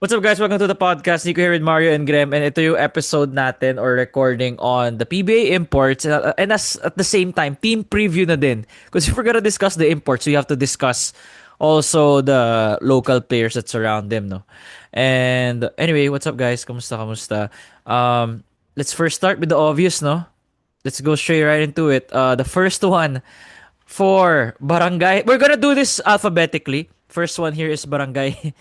What's up guys? Welcome to the podcast. Nico here with Mario and Graham, and ito yung episode natin or recording on the PBA imports, and as at the same time team preview na din. Because if we're gonna discuss the imports, we have to discuss also the local players that surround them, no? And anyway, what's up guys? Kamusta? Let's first start with the obvious, no? Let's go straight right into it. The first one for Barangay. We're gonna do this alphabetically. First one here is Barangay.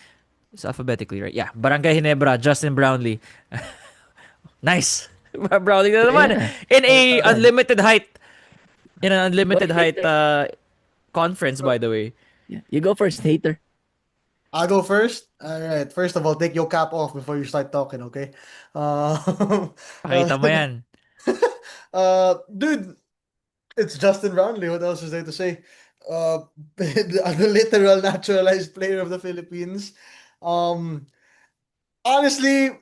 It's alphabetically, right? Yeah. Barangay Ginebra, Justin Brownlee. Nice. Brownlee na naman. Yeah. In Well a done. unlimited height. In an Go unlimited height hater. conference, by the way. Yeah. You go first, hater. I'll go first. All right. First of all, take your cap off before you start talking, okay? Pakita mo yan. Dude, it's Justin Brownlee. What else is there to say? The literal naturalized player of the Philippines. Um, Honestly,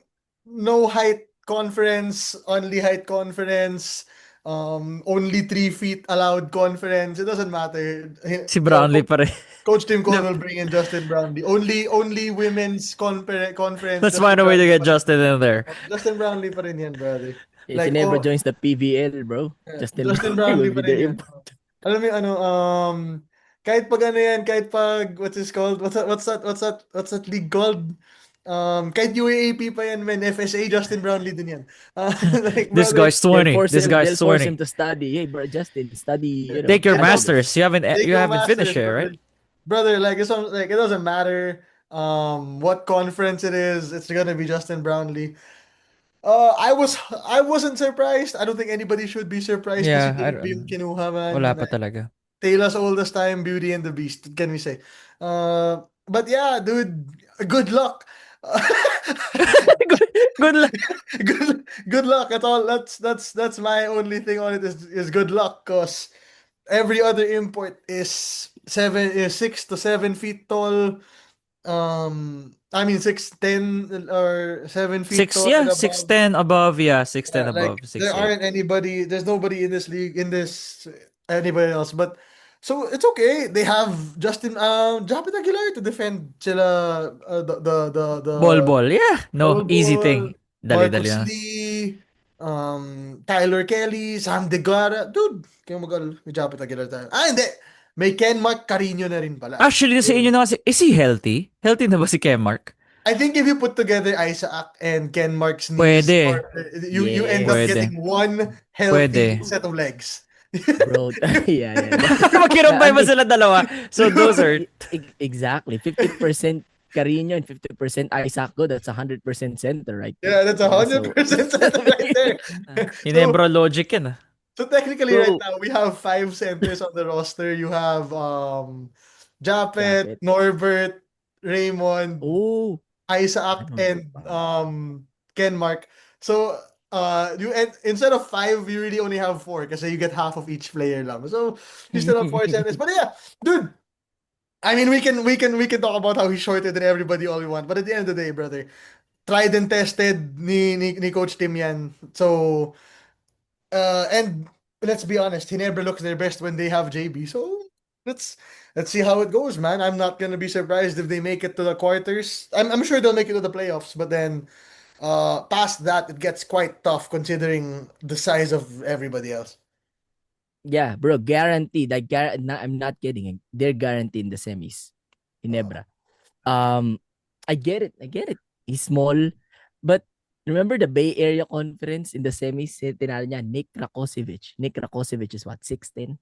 no height conference, only height conference, only 3 feet allowed conference. It doesn't matter. Si Brownlee pa rin. Coach Tim Cole will bring in Justin Brownlee. Only women's conference. Let's find Justin a way to Brownlee get pa rin. Justin in there. Justin Brownlee pa rin yan, brother. If he Like, never oh, joins the PVL, bro, Justin Justin Brownlee Brownlee will pa be rin the yan. Alam mo yung ano, kahit pag ano yan, kahit pag, what's this called? What's that league called? Kahit UAAP pa yan, man, FSA, Justin Brownlee din yan. Like, This brother, guy's 20. This guy's They'll force 20. him to study. Hey, bro, Justin, study. Take your I don't masters. You haven't take you your haven't finished masters, yet, right? brother. Like it doesn't matter what conference it is. It's gonna be Justin Brownlee. I wasn't surprised. I don't think anybody should be surprised kasi Yeah, I grabe yung don't. kinuha, Wala man. pa talaga. Taylor's oldest time, Beauty and the Beast, can we say? But yeah, dude, good luck. Good luck. Good luck. That's all. That's my only thing on it is good luck, cause every other import is 6 to 7 feet tall. I mean 6'10" or 7 feet Six, tall yeah, and six above. ten above, yeah, 6'10" above, Like there 6'8". aren't anybody. There's nobody in this league in this anybody else. But so it's okay. They have Japet Aguilar to defend sila the Ball, yeah. No, Bol easy Bol, thing. Dali-dali Marcus lang. Lee, Tyler Kelly, Sam Deguara. Dude, kayo may Japet Aguilar tayo. Hindi. May Ken Mark Carino na rin pala. Actually, sa inyo na kasi, is he healthy? Healthy na ba si Kemark? I think if you put together Isaac and Ken Mark's knees, Pwede. you end up Yes. Pwede. getting one healthy Pwede. set of legs. Bro, yeah. Magkinumpay ba Ano, sila dalawa? So those are... exactly. 50% Carino and 50% Isaac Go. That's 100% center right there. Yeah, that's So, 100% right there. Hinebra logic yan. So technically Bro. right now we have 5 centers on the roster. You have Japet, Japet. Norbert, Raymond, Oh, Isaac, Ano? and Ken Mark. So instead of 5, you really only have 4 kasi you get half of each player lang. So you still have 4 centers. But yeah, dude. I mean, we can talk about how he's shorter than everybody all we want. But at the end of the day, brother, tried and tested ni Coach Tim yan. So and let's be honest, he never looks their best when they have JB. So let's let's see how it goes, man. I'm not gonna be surprised if they make it to the quarters. I'm sure they'll make it to the playoffs, but then past that it gets quite tough considering the size of everybody else. yeah, bro, guaranteed. I'm not kidding. They're guaranteed in the semis. Ginebra. I get it. He's small, but remember the Bay Area Conference in the semis? Tinalo niya Nick Rakocevic. Nick Rakocevic is what, 6'10",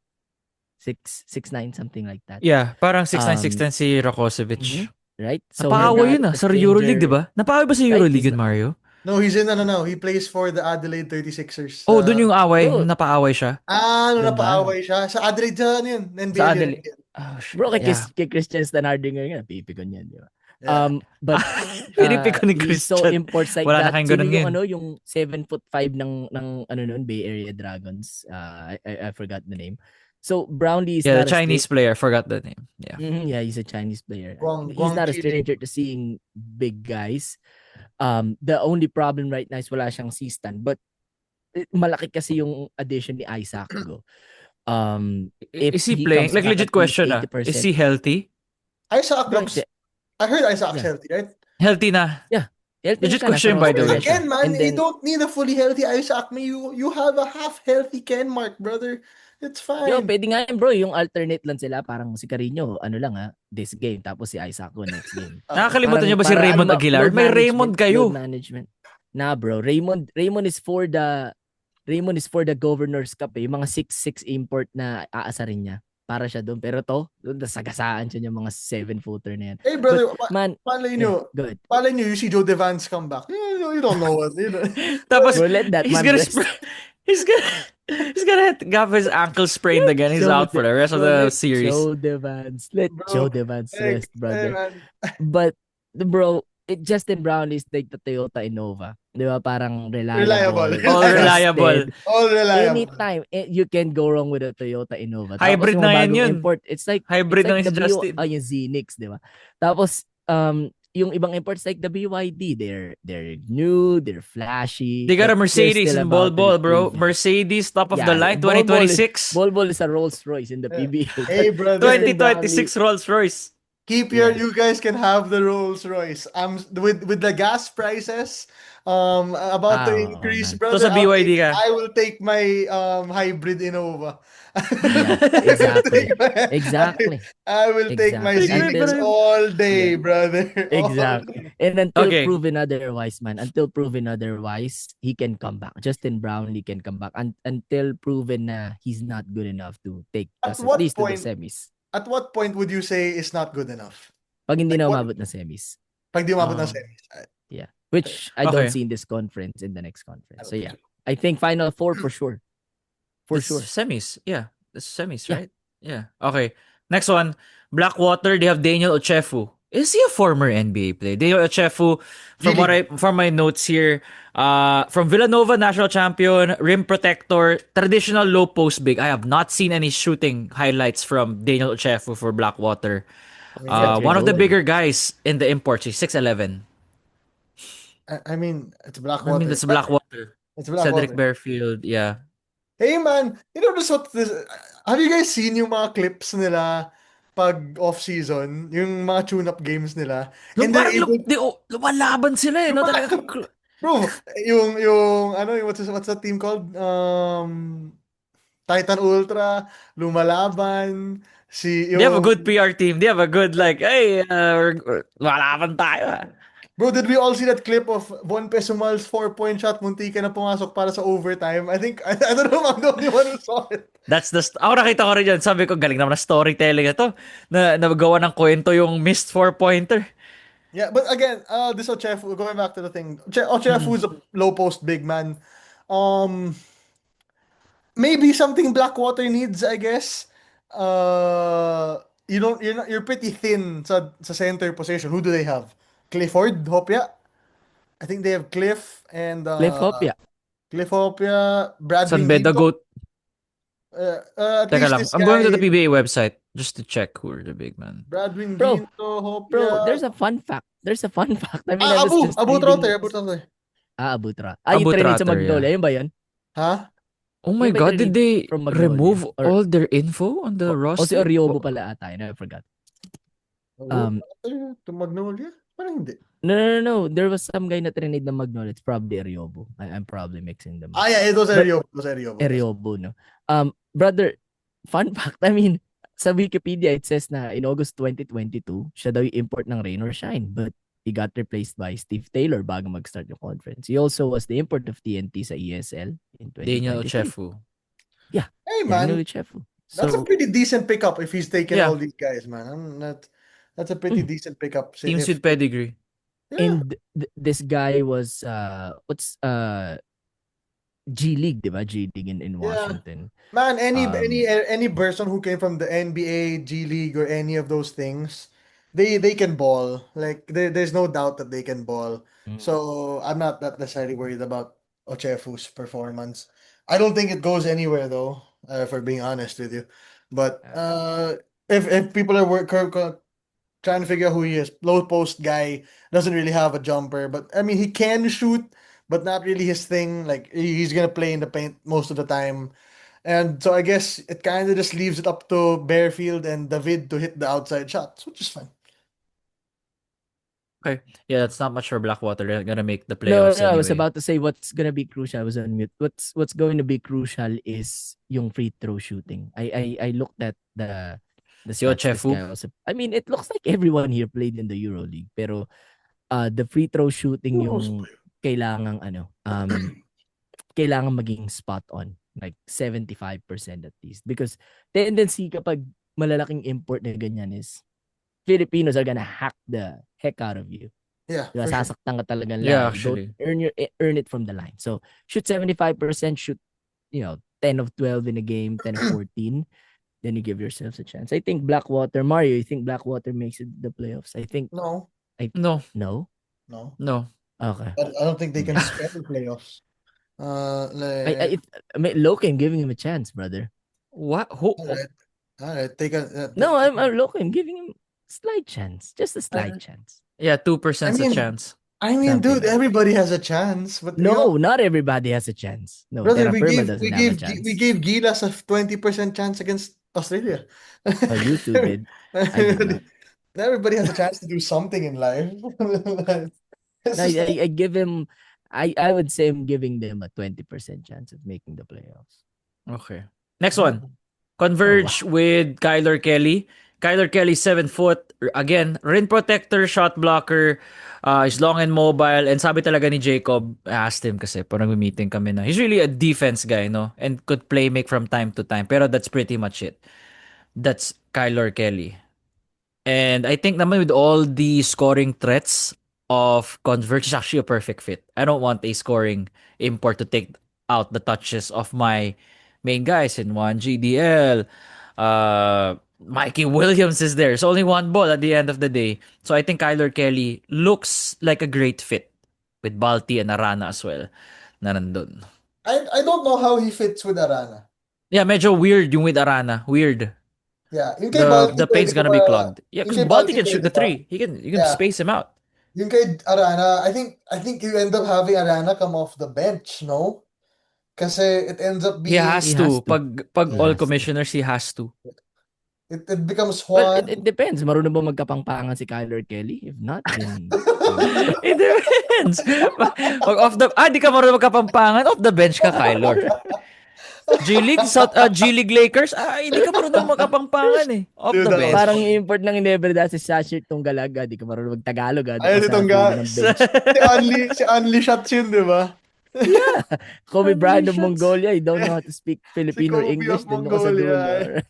6'9", something like that. Yeah, parang 6'9", Um, 6'10" si Rakocevic. Mhm. Right? So Napaaway he's yun not a sa Euroleague, di stranger. ba? Napaaway ba sa Right, Euroleague he's yun, Mario? No, he's in no. He plays for the Adelaide 36ers. Oh, dun yung away. bro. Nung napaaway siya. Nung Doon ba? napaaway siya. Sa Adelaide siya, ano yun? NBA Sa yun. Adelaide. Oh, shit. Bro, Yeah. kay Christian Standardinger nga, pipikon yan, di ba? Yeah. But Pinipiko ni he's so Christian. imports like Wala na that. kayong Sino ganun yung ngayon. yung 7'5" ng ano nun, Bay Area Dragons. I forgot the name. So Brownlee is Yeah, not the Chinese player. Forgot the name. Yeah. Yeah, he's a Chinese player. Guang He's not a Chi. stranger to seeing big guys. The only problem right now is wala siyang C-stand. But malaki kasi yung addition ni Isaac Go. Is he he playing? comes Like back legit at least question. Is 80%. he healthy? Isaac Bro, looks... I heard Isaac's Yeah. healthy, right? Healthy na. Healthy Legit na siya, question, nasa by the way. Australia siya. Again, man, And you then, don't need a fully healthy Isaac me. You have a half healthy Ken Mark, brother. It's yo, fine. pwede nga yun, bro. Yung alternate lang sila. Parang si Carino, ano lang this game. Tapos si Isaac ko next game. Nakakalimutan Parang niyo ba si para Raymond Aguilar? load May management, Raymond kayo. load management. Nah, bro. Raymond is for the Governor's Cup eh. Yung mga 6'6 import na aasarin niya. Para siya doon. Pero doon sagasaan siya yung mga 7-footer na yan. Hey, But, brother, man, palay yeah, nyo. good. Palay nyo, you see Joe Devans come back. You don't know what. You know. Tapos, Bro, let that he's man gonna rest. he's gonna he's gonna have his ankle sprained again. He's out for the rest of the series. Let Bro, Joe Devans hey, rest, brother. man. But, bro, Justin Brown is like the Toyota Innova. Di ba? Parang reliable. All reliable. Trusted. All reliable. Anytime, you can go wrong with a Toyota Innova. Hybrid Tapos yung na yan bagong yun. import, it's like Hybrid na the si Justin. yung Zenix, di ba? Tapos, yung ibang imports like the BYD, they're new, they're flashy. They got a but they're Mercedes still in about to Bol, bro. improve. Mercedes top of the Yeah, line, Bol 2026. is a Rolls Royce in the PBA. Hey, brother. 2026 Rolls Royce. Keep Yeah. you guys can have the Rolls Royce. With the gas prices about to increase, man. brother. So sa BYD ka. I will take my hybrid Innova. Yeah, exactly. Exactly. I will take my Exactly. Zenix Until- all day, Yeah. brother. All Exactly. day. And until Okay. proven otherwise, man, he can come back. Justin Brownlee can come back until proven na he's not good enough to take At us at what least to the point- semis. At what point would you say is not good enough? Pag hindi Like na what- umabot na semis. Pag di umabot ng Um, semis. Yeah. Which I Okay. don't see in this conference, in the next conference. So yeah, I think Final Four for sure. For That's sure. Semis. Yeah. That's semis, Yeah. right? Yeah. Okay. Next one. Blackwater, they have Daniel Ochefu. Is he a former NBA player? Daniel Ochefu, from my notes here, from Villanova, national champion, rim protector, traditional low post big. I have not seen any shooting highlights from Daniel Ochefu for Blackwater. One of the bigger guys in the imports. He's 6'11". I mean, it's I Blackwater. mean, that's Blackwater. It's Blackwater. Cedric Bearfield, yeah. Hey man, you know have you guys seen yung mga clips nila pag off-season? Yung mga tune-up games nila? And they're able, Lumalaban sila eh, no? Talaga. bro, what's that team called? Titan Ultra, lumalaban, They have a good PR team. They have a good, like, hey, lumalaban tayo. Bro, did we all see that clip of Von Pesumal's 4-point shot? Muntika na pumasok para sa overtime. I don't know if I'm the only one who saw it. Ako nakita ko rin yun. Sabi ko, galing naman na storytelling ito. Na nagawa ng kwento yung missed 4-pointer. Yeah, but again, this Ochefu, going back to the thing, Ochefu is a low post big man. Maybe something Blackwater needs, I guess. You're pretty thin sa center position. Who do they have? Clifford Hopia? I think they have Cliff and Cliff Hopia. Cliff Hopia, Brad San Beda Winginto. Goat. At Teka least lang. this I'm going to the guy, PBA website just to check who are the big man. Brad Winginto, Hopia. Bro, there's a fun fact. I mean, I was just Abu reading- Trotter. Abu Trotter. Yung Abu training sa Trotter, Magnolia. Yun ba yun? Huh? Oh my Yung may God, did they from Magnolia, remove or- all their info on the O si roster? Oriobo pala ata. I forgot. To Magnolia? Parang hindi. No. There was some guy na trinade na Magnolia. It's probably Oriobo. I'm probably mixing them. Yeah, it was But- Ariobo. Eriobo, no? Brother, fun fact, I mean, sa Wikipedia, it says na in August 2022, siya daw yung import ng Rain or Shine, but he got replaced by Steve Taylor bago mag-start yung conference. He also was the import of TNT sa ESL in 2023. Daniel Ochefu. Hey Daniel man, Ochefu. that's a So, pretty decent pickup if he's taking Yeah. all these guys, man. That's a pretty decent pickup. Teams with pedigree. Yeah. and this guy was, G League, di ba? G League in Washington. Man, Um, any person who came from the NBA, G League, or any of those things, they can ball. Like there's no doubt that they can ball. Mm. So I'm not that necessarily worried about Ochefu's performance. I don't think it goes anywhere though, for being honest with you. But if people are trying to figure out who he is, low post guy doesn't really have a jumper, but I mean he can shoot, but not really his thing. Like he's gonna play in the paint most of the time. And so I guess it kind of just leaves it up to Bearfield and David to hit the outside shots, which is fine. Okay. Yeah, that's not much for Blackwater. They're gonna make the No, playoffs I was anyway. about to say what's gonna be crucial. I was on mute. What's going to be crucial is yung free throw shooting. I looked at the stats this Yochefu. guy also. I mean, it looks like everyone here played in the EuroLeague, pero the free throw shooting yung kailangang kailangan maging spot on, like 75% at least, because tendency kapag malalaking import na ganyan is Filipinos are gonna hack the heck out of you. Yeah, Diba? for sure. Sasaktan ka talagang Yeah, laro. Don't actually. earn it from the line. So shoot 75%, shoot 10 of 12 in a game, 10 of 14. Then you give yourselves a chance. I think Blackwater, Mario, you think Blackwater makes it the playoffs? I think No, No. no. no. No. Okay. I don't think they can spend the playoffs. I mean, Loken giving him a chance, brother. What? Who? All right. Take a. No, I'm Loken giving him slight chance, just a slight chance. Yeah, 2% I a mean, chance. I mean, Something dude, like everybody has a chance, but No, not everybody has a chance. No, brother, Terra we Firma gave doesn't have a chance. we gave Gilas a 20% chance against Australia. Oh, you two did. I did not. Everybody has a chance to do something in life. It's just like- I give him. I would say I'm giving them a 20% chance of making the playoffs. Okay. Next one. Converge with Kyler Kelly. Kyler Kelly, 7 foot. Again, rim protector, shot blocker. He's long and mobile. And sabi talaga ni Jacob, I asked him kasi, parang meeting kami na. He's really a defense guy, no? And could play make from time to time. Pero that's pretty much it. That's Kyler Kelly. And I think naman with all the scoring threats of Converge is actually a perfect fit. I don't want a scoring import to take out the touches of my main guys in one GDL. Mikey Williams is there. It's only one ball at the end of the day. So I think Kyler Kelly looks like a great fit with Balti and Arana as well na nandun. I don't know how he fits with Arana. Yeah, medyo weird yung with Arana. Weird. Yeah, yung kay Balti The paint's gonna be clogged. Yeah, yung because kay Balti Balti can shoot the pwede pa. three. You can Yeah. space him out. Yung kay Arana, I think you end up having Arana come off the bench, no? Kasi it ends up He being has He to. has to. Pag He all has to. commissioners, he has to. it becomes Well, Juan. it depends. Marunong ba magkapangpangan si Kyler Kelly? If not, then It depends. Pag off the... di ka marunong magkapampangan. Off the bench ka, Kyler. G-League, G-League Lakers, hindi ka marunong magkapampangan eh. Off Dude, the that was bench. parang import ng Inebra si Sashir tong galaga. Di ka marunong mag-Tagalog. Ayun, itong ng bench. si Only shots yun, di ba? Yeah. Kobe Bryant of shots. Mongolia. You don't know how to speak Filipino or Kobe English. of Then ka sa Mongolia, dulo.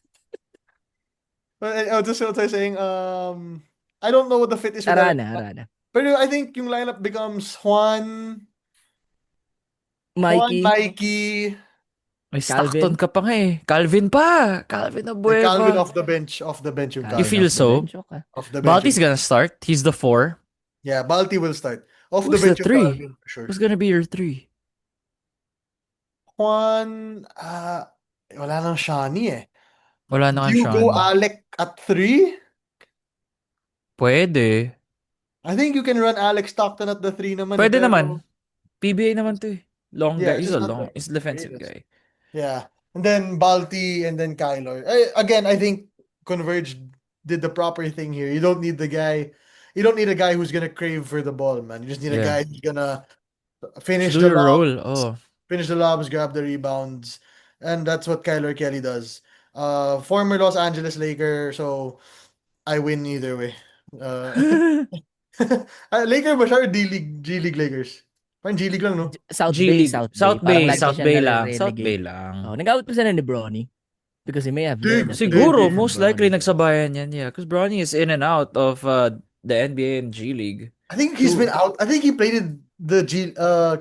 Just what I was saying, I don't know what the fit is with Arana. Pero I think yung lineup becomes Juan, Mikey, May Calvin. Stockton ka pa nga eh. Calvin pa. Calvin Abueva. Calvin off the bench yung You Calvin. feel so? Off the bench. Balti's gonna start. He's the 4. Yeah, Balti will start. Off Who's the bench the yung 3? Calvin, for sure. Who's gonna be your 3? Juan, wala nang Shani eh. Wala na Do you kang go Sean. Alec at 3? Pwede. I think you can run Alex Stockton at the 3 naman. Pwede pero- naman. PBA naman to eh. Long Yeah, guy. it's He's just a not long. that He's a defensive great. guy. Yeah. And then Balti and then Kyler. Again, I think Converge did the proper thing here. You don't need a guy who's gonna crave for the ball, man. You just need a Yeah. guy who's gonna finish Do the your lobs, role. Oh. finish the lobs, grab the rebounds, and that's what Kyler Kelly does. Former Los Angeles Laker, so I win either way. Laker ba siya or G League Lakers? Parang G League lang, no? South G Bay, League. South South Bay. Bay. Parang South lagi Bay siya lang. nare-relegate. South Bay lang. Oh, nag-out pa sila ni Bronny because he may have Dude, learned a thing Siguro, from most likely Bronny. nagsabayan yan. Yeah. Because Bronny is in and out of the NBA and G League. I think he's been out. I think he played in the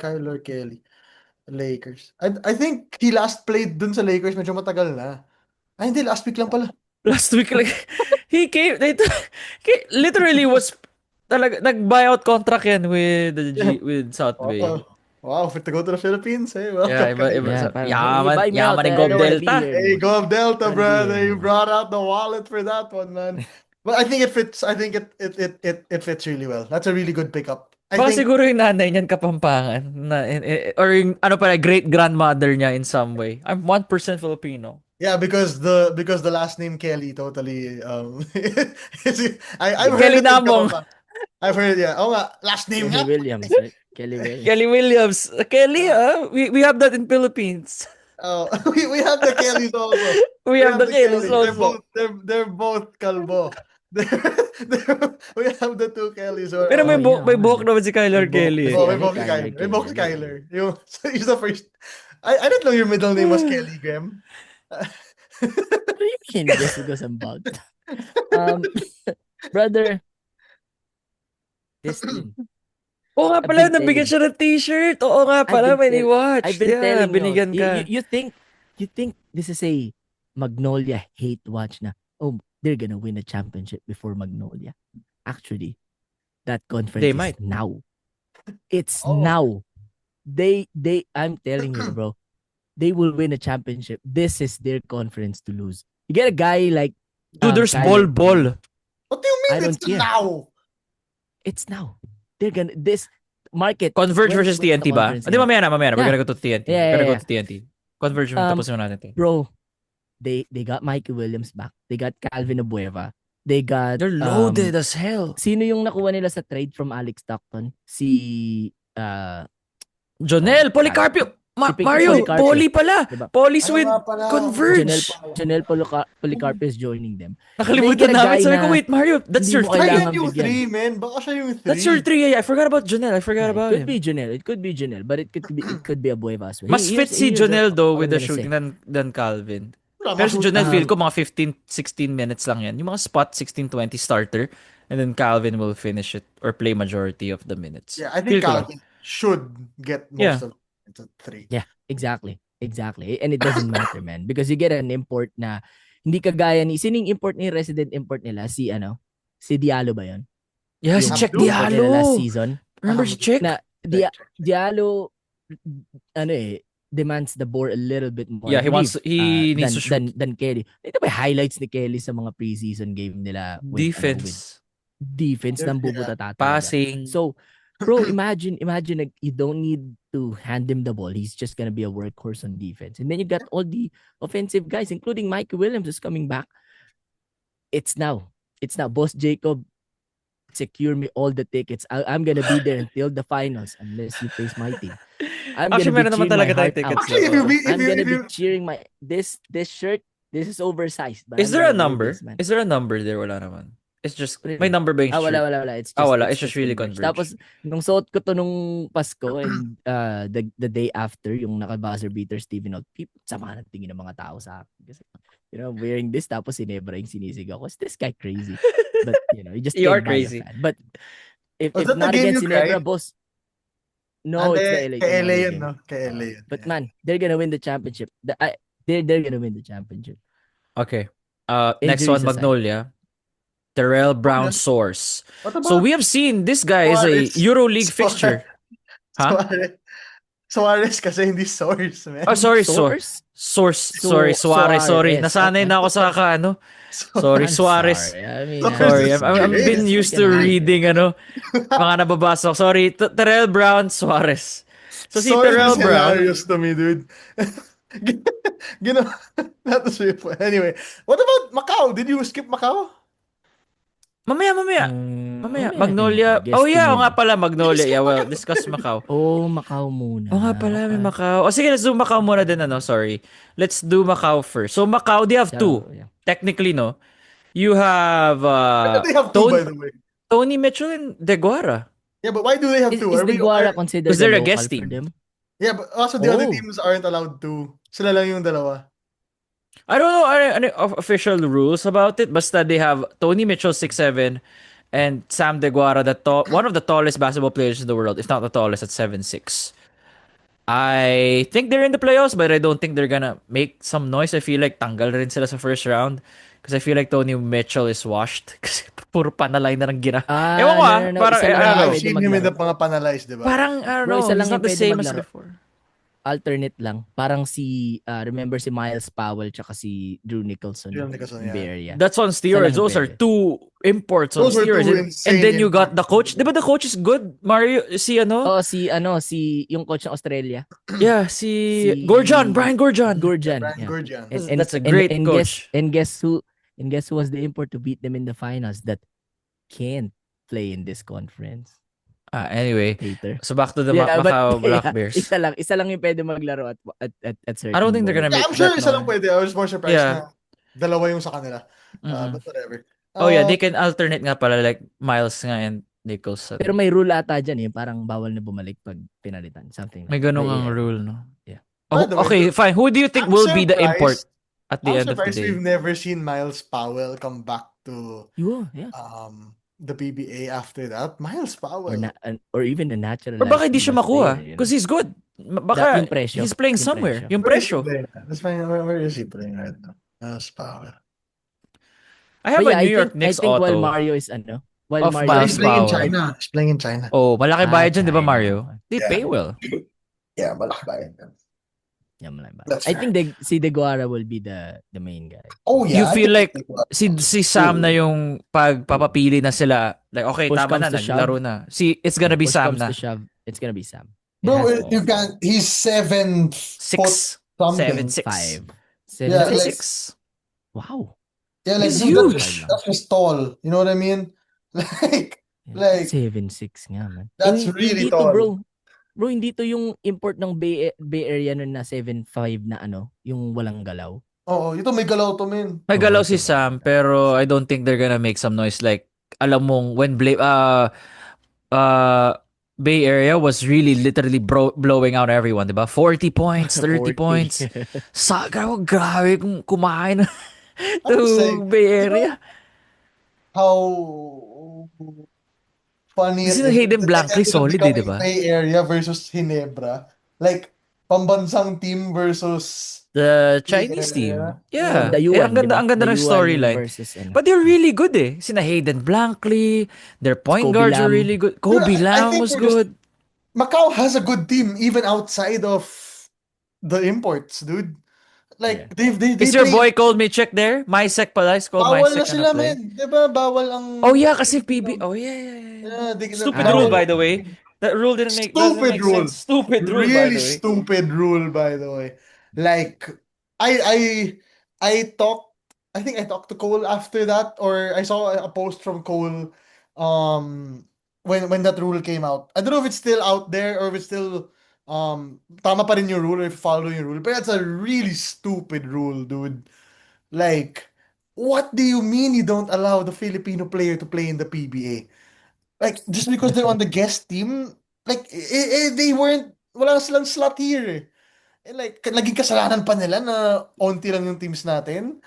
Kyler Kelly Lakers. I think he last played dun sa Lakers medyo matagal na. Ay, hindi, last week lang pala. Last week, like, he came, literally was, talaga, nag-buyout contract yan with South Bay. Wow, fit to go to the Philippines, eh? Welcome. Yeah, iba, Yeah, parang, yaman, buy me out, yaman ni I Gob don't wanna be Delta. here Hey, anymore. go of Delta, Wanna be brother. here You brought out the wallet for that one, man. But I think it fits. I think it fits really well. That's a really good pickup. I Baka think siguro yung nanay niyan kapampangan. Or yung, great-grandmother niya in some way. I'm 1% Filipino. yeah, because the last name Kelly totally I've Kelly heard it in Namong. Kapampangan. I've heard, yeah. Oh, nga, last name Kelly nga. Williams, right? Kelly Williams. Kelly Williams. Kelly, we have that in Philippines. Oh, we have the Kellys also. We have the Kellys Kellys. also. They're both kalbo. We have the two Kellys. Pero may, Oh, may yeah, buhok man. naman si Kyler May buhok Kelly. kasi. Oh, Eh. may box si Kyler. May box si Kyler. He's the first. I didn't know your middle name was Kelly, Graham. What do you mean? Just because I'm bald. Brother. Destin. Oo nga I've pala, been nabigyan telling- siya ng t-shirt. Oo nga pala, I've may been ni-watch. I've been Yeah, telling binigyan you, ka. you think this is a Magnolia hate watch na, oh, they're gonna win a championship before Magnolia. Actually, that conference They is might. now. It's Oh. now. I'm telling you, bro, they will win a championship. This is their conference to lose. You get a guy like Dude, there's Kyler ball. What do you mean I don't it's care. now? It's now. They're gonna this market. Converge when- versus when's the TNT ba? conference Di, again? mamaya na. We're Yeah. gonna go to TNT. Yeah, We're gonna yeah, go to TNT. Converge mo, tapos mo natin. Bro, they got Mikey Williams back. They got Calvin Abueva. They got They're loaded as hell. Sino yung nakuha nila sa trade from Alex Stockton? Si Jonel, Policarpio. Si Pico Mario, Policarpio. Poli pala. Diba? Poli's Ano with nga pala? Converge. Janelle Policarpio is joining them. Nakalimutan They get a namin. guy Sabi ko, na wait, Mario, that's hindi your mo three. kailangan Kaya yung bigyan. 3, man. Baka siya yung 3. That's your three. Yeah, I forgot about Jonel. I forgot about him. It could be Janelle. It could be Janelle, but it could be Abueva as well. Mas fit si Jonel though with the shooting. shooting than Calvin. Pero si Jonel feel ko mga 15-16 minutes lang yan. Yung mga spot 16-20 starter and then Calvin will finish it or play majority of the minutes. Yeah, I Feel think ko lang. Calvin should get most Yeah. of it at 3. Yeah, exactly. And it doesn't matter, man, because you get an import na hindi kagaya ni sining import ni resident import nila si Diallo ba 'yon? Yeah, si Yung Check Abdul, Nila last Diallo. season Remember si Check? na Diallo demands the ball a little bit more. Yeah, he I believe, needs to shoot. than Kelly. Ito ba highlights ni Kelly sa mga preseason game nila with Defense, defense Yeah. ng bubutata talaga. passing. So, bro, imagine like, you don't need to hand him the ball. He's just gonna be a workhorse on defense. And then you got all the offensive guys, including Mike Williams is coming back. It's now. Boss Jacob, secure me all the tickets. I'm gonna be there until the finals unless you face my team. I'm Actually, meron gonna be naman cheering talaga my tayong heart tickets. out. Actually, if you be, I'm gonna if be you, cheering my this shirt. This is oversized. But Is I'm there a gonna wear number? this, man. Is there a number there? Wala naman. It's just, Really? may number ba yung shirt? Wala. It's just, Wala. It's just really Converge. Tapos, nung suot ko to nung Pasko and the day after, yung naka-buzzer beater Steven Out, sama ng tingin ng mga tao sa akin. Kasi, wearing this, tapos si Nebra yung sinisigaw ko. Is this guy crazy? But, you just You are can't buy a crazy. fan. But, if Was that the not game against you si Nebra, cried? boss. No, it's the LA. Kay LA game. yun, no? Kay LA yun. But man, they're gonna win the championship. They're gonna win the championship. Okay. Next Injuries one, aside. Magnolia. Terrell Brown Okay. source. What about So we have seen this guy is a Suarez? EuroLeague fixture. Huh? Suarez kasi hindi source, man. Oh, sorry, Source? Sorry, Suarez. Sorry, nasanay na ako sa Sorry, I'm Suarez. sorry. I mean, Sorry, I'm Suarez. been used to reading mga nababasa ko. Sorry, Terrell Brown Suarez. So si Source Terrell is Brown, hilarious to me, dude. That was really fun. Anyway, what about Macau? Did you skip Macau? mamaya. mamaya Magnolia. din. Oh yeah, Guess o nga din. pala, Magnolia. Yeah, well, discuss Macau. Oh, Macau muna. Oo nga pala, may Okay. Macau. O sige, let's do Macau muna din, sorry. Let's do Macau first. So Macau, they have two. Yeah. Technically, no? You have They have two, by the way. Tony Mitchell and De Guara. Yeah, but why do they have Is two? the Guara considered Was there a a guest local team? for them? Yeah, but also the other Oh. teams aren't allowed to. Sila lang yung dalawa. I don't know any official rules about it. Basta they have Tony Mitchell 6'7" and Sam De Guara, one of the tallest basketball players in the world, if not the tallest, at 7'6". I think they're in the playoffs, but I don't think they're gonna make some noise. I feel like tanggal rin sila sa first round because I feel like Tony Mitchell is washed kasi puro panalay na lang gina. Ewan ko parang, isa lang I don't yung know. I've pwede seen him in the maglaro. mga panalize, di ba? Parang, I don't Bro, know, isa lang it's not yung the pwede same as maglaro. before. Alternate lang. Parang remember si Miles Powell tsaka si Drew Nicholson. Drew Nicholson, yeah. Bay Area. That's on steroids. Isa lang Those are pwede. two imports on Those are two steroids. insane And then you got the imports. coach. Di ba the coach is good? Mario, si Oh, si yung coach ng Australia. Yeah, Si- Gorgon, Brian Gorgon. Gurjan. Brian Yeah. Gurjan. That's a great coach. Guess who was the import to beat them in the finals? That Kent. play in this conference. Anyway, Hater. so back to the Yeah, but Macau Black yeah, Bears. isa lang yung pwede maglaro at certain I don't think they're gonna moments. Yeah, make I'm sure that. isa No. lang pwede. I was more surprised Yeah. na dalawa yung sa kanila. Mm-mm. But whatever. Oh yeah, they can alternate nga pala like Miles nga and Nichols. Pero may rule ata dyan parang bawal na bumalik pag pinalitan. Something May like ganung yeah. ang rule, no? Yeah. Oh, By the way, okay, fine. Who do you think I'm will be the import surprised- at the I'm end of the surprised day? we've never seen Miles Powell come back to Yeah. the PBA after that. Miles Powell. Or even a natural. Or baka hindi siya makuha because he's good. Baka Yung presyo. he's playing Yung somewhere. presyo. Yung Where is he presyo. playing? Let's find out where is he playing right now. Miles Powell. I have But a New York I Knicks think while auto. Mario is while Of Mario Miles He's playing in Powell. China. He's playing in China. Oh, malaki bayad dyan, di ba China. Mario? They Yeah. pay well. Yeah, malaki ba yun? That's I fair. think si Deguara will be the main guy. Oh yeah. You feel I like think Si Sam na yung pagpapapili na sila. Like, okay, Push tama na, comes to naglaro na. It's gonna be Push Sam comes na. to shove, it's gonna be Sam. It Bro, has to be you Sam. can't. He's 7 foot 6. something. 7'6". 5. Yeah, 7 like- 6. Wow. Yeah, like He's dude, huge. That's just tall. You know what I mean? Like, Like- 7'6" nga man. That's And really hindi to, tall. bro, hindi to yung import ng Bay Area nun na 7'5" na yung walang galaw. oh, ito may galaw to, man. May galaw si diba? Sam, pero I don't think they're gonna make some noise. Like, alam mong, when Bay Area was really literally blowing out everyone, diba? 40 points, 30 40. points. Grabe kung kumain I'm just saying, to Bay Area. How funny Kasi it is Hayden that Blankley ended up solid, becoming diba? Bay Area versus Ginebra. Like, pambansang team versus The Chinese team. Yeah. The Yuan, ang ganda, diba? ang ganda The ng Yuan storyline. versus, But they're really good eh. Sina Hayden Blankley, their point Kobe guards are Lam. really good. Kobe Yeah, I Lam think was we're just- good. Macau has a good team even outside of the imports, dude. Like they Is your play- boy called me check there? Mysek pala. Is called bawal Mysek na sila, play. man. Diba bawal ang Oh yeah, kasi PB. Oh yeah. Yeah, Stupid bawal- rule by the way. That rule doesn't make Stupid rule. sense. Stupid rule by really the way. stupid rule, by the way. Like I talked. I think I talked to Cole after that, or I saw a post from Cole when that rule came out. I don't know if it's still out there or if it's still tama pa rin yung rule or if you follow yung rule. But that's a really stupid rule, dude. Like, what do you mean you don't allow the Filipino player to play in the PBA? Like, just because they're on the guest team, like, they weren't, wala silang slot here. Eh. And like, laging kasalanan pa nila na onti lang yung teams natin.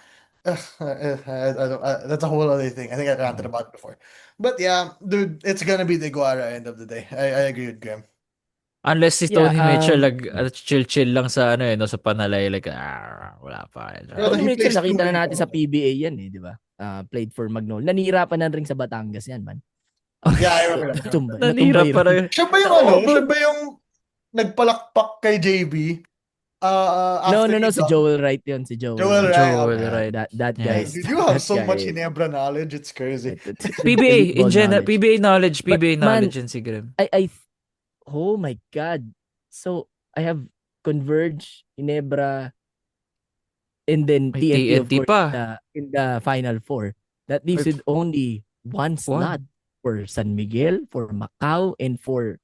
That's a whole other thing. I think I ranted about it before. But yeah, dude, it's gonna be the Guara end of the day. I agree with Graham. Unless si Yeah, Tony Mitchell chill lang sa sa Panalay like wala pa. Yeah, Tony he Mitchell, plays nakita two na natin people. sa PBA yan di ba? Played for Magnolia. Nanira pa na rin sa Batangas yan, man. Yeah, I remember that. Nanira Natumbay para. Siya ba yung siya ba yung nagpalakpak kay JB? No, After he si dunked? Joel Wright yun. Si Joel. Joel Wright. Joel Okay. Wright. That Yeah. guy. Dude, you have that so guy- much Ginebra knowledge. It's crazy. PBA in Football general, knowledge. PBA knowledge, But, PBA man, knowledge yan si Graham. Oh my God. So, I have Converge, Ginebra, and then May TNT, of TNT course, pa. in the Final Four. That leaves Wait. with only one slot for San Miguel, for Macau, and for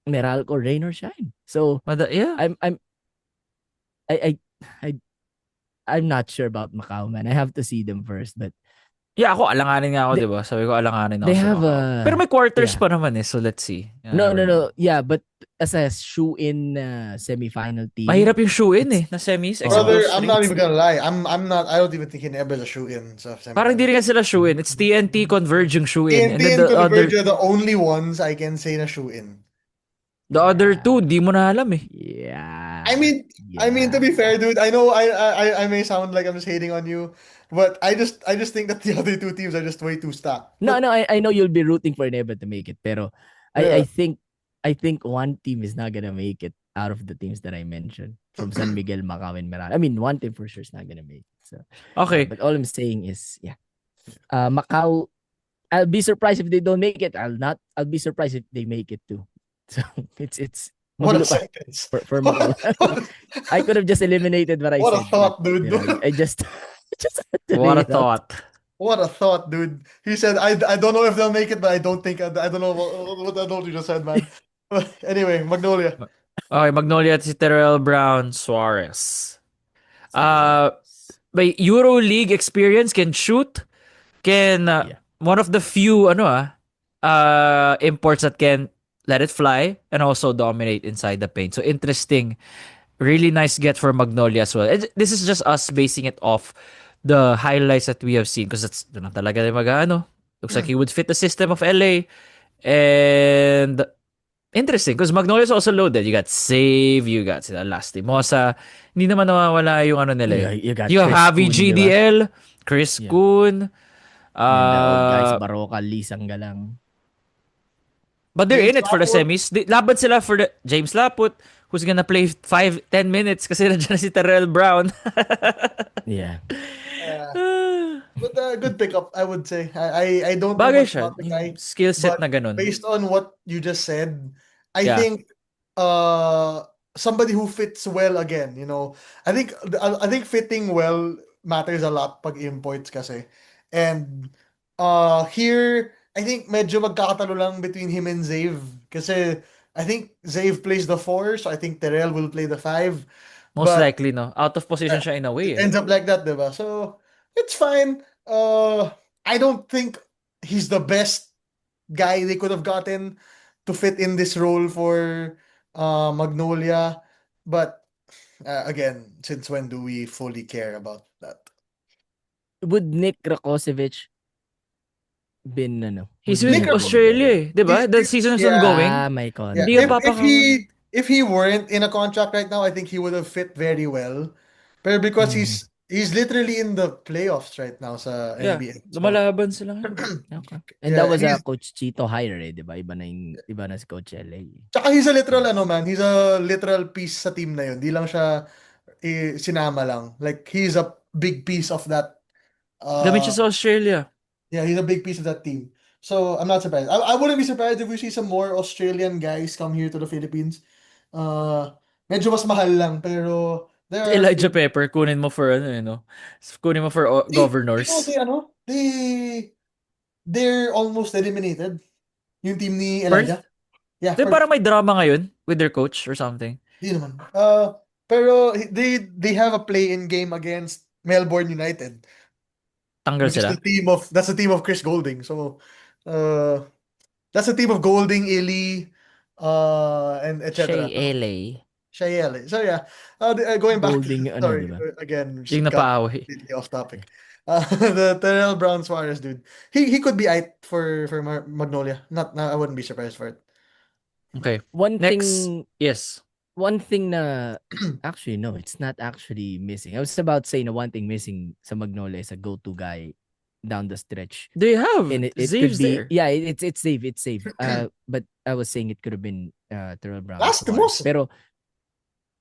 Meralco, Rain or Shine. So, Yeah. I'm not sure about Macau, man. I have to see them first, but Yeah, ako alanganin nga ako, They- 'di ba? Sabi ko alanganin ako they sa have Macau. a Pero may quarters yeah. pa naman so let's see. no. Yeah, but as a shoe-in semi-final team, Mahirap yung shoe-in na semis. Oh. Brother, examples, I'm not streets. even gonna lie. I'm not. I don't even think Ginebra is a shoe-in. So Parang di rin nga sila shoe-in. It's TNT Converge yung shoe-in. TNT And then and the other Converge are the only ones I can say na shoe-in. the other two, di mo na alam eh. yeah. I mean, to be fair, dude, I know I may sound like I'm just hating on you, but I just think that the other two teams are just way too stacked. No, I know you'll be rooting for Neva to make it, pero Yeah. I think one team is not gonna make it out of the teams that I mentioned from San Miguel, Macau, and Meralco. I mean, one team for sure is not gonna make it. So, Okay. but all I'm saying is, Macau. I'll be surprised if they don't make it. I'll be surprised if they make it too. So it's What a magulo pa sentence. for Macau. I could have just eliminated what I What a said. thought, but, dude. I just had to What a lay it out. thought. What a thought, dude. He said, I don't know if they'll make it, but I don't think, I don't know what adult you just said, man. But anyway, Magnolia. Okay, Magnolia at si Terrell Brown Suarez. Uh, Suarez. by EuroLeague experience, can shoot, can Yeah. one of the few imports that can let it fly and also dominate inside the paint. So interesting, really nice get for Magnolia as well. And this is just us basing it off the highlights that we have seen because that's doon na talaga mag-ano. Looks like he would fit the system of LA. And interesting because Magnolia is also loaded. You got Save, you got sila Lastimosa. Hindi naman nawawala yung ano nila eh. You got You have Chris Javi Kuhn, di ba? GDL, Chris Yeah. Kuhn. And then the old guys, Uh, Baroka, Lisang Galang. but they're James in it for the Laput. semis. Laban sila for the James Laput who's gonna play 5-10 minutes kasi nandiyan na si Terrell Brown. Yeah. But good pickup, I would say. I don't know Bagay much siya. about the guy, Yung skill set but na ganun. based on what you just said, I Yeah. think somebody who fits well again, you know. I think fitting well matters a lot pag imports kasi. And here I think medyo magkakatalo lang between him and Zave kasi I think Zave plays the 4, so I think Terrell will play the 5. Most But likely, no? Out of position siya in a way it eh. ends up like that, diba? So it's fine. I don't think he's the best guy they could have gotten to fit in this role for Magnolia. But again, since when do we fully care about that? Would Nick Rakocevic been He's would he with Nick have been Australia better? eh. Diba? The season is ongoing. May Yeah, Hindi contract. ka if papakangan. he weren't in a contract right now, I think he would have fit very well. But because Mhm. he's literally in the playoffs right now sa Yeah. NBA. So, Lumalaban sila ngayon. Okay. And yeah, that was he's Coach Chito hire, eh, 'di ba? Iba na si Coach LA. tsaka he's a literal ano man, he's a literal piece sa team na yun. Di lang siya sinama lang. Like he's a big piece of that. Gamit Uh, siya sa Australia. yeah, he's a big piece of that team. So I'm not surprised. I wouldn't be surprised if we see some more Australian guys come here to the Philippines. Medyo mas mahal lang pero there are a Elijah few. Pepper, kunin mo for ano eh, no? Kunin mo for governors. They're almost eliminated. Yung team ni Perth? Elijah. Yeah, Di parang may drama ngayon with their coach or something. Di naman. Pero they have a play-in game against Melbourne United, Tanggal which is sila. that's the team of Chris Golding. So, that's the team of Golding, Illy, and etc. LA. Shayele. So yeah, going back to Golding, sorry diba? again, Yung got napaaway. completely off topic. The Terrell Brown Suarez dude, he could be out for Magnolia. I wouldn't be surprised for it. Okay. One Next. thing Yes. na actually no, it's not actually missing. I was about to say na one thing missing sa Magnolia is a go-to guy down the stretch. They have. And it Zave's could be there. yeah, it's safe. But I was saying it could have been Terrell Brown. Last Suarez. most. Pero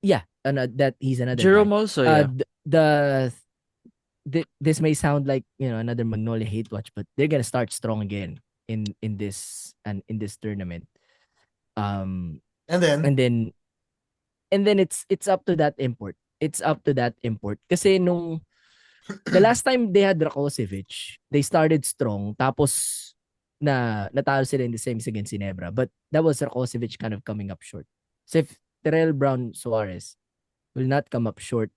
yeah, that he's another Jerome guy. also, yeah. This may sound like, another Magnolia hate watch, but they're gonna start strong again in this tournament. And then it's up to that import. It's up to that import. Kasi the last time they had Rakocevic, they started strong. Tapos natalo sila in the semis against Ginebra. But that was Rakocevic kind of coming up short. So if Terrell Brown Suarez will not come up short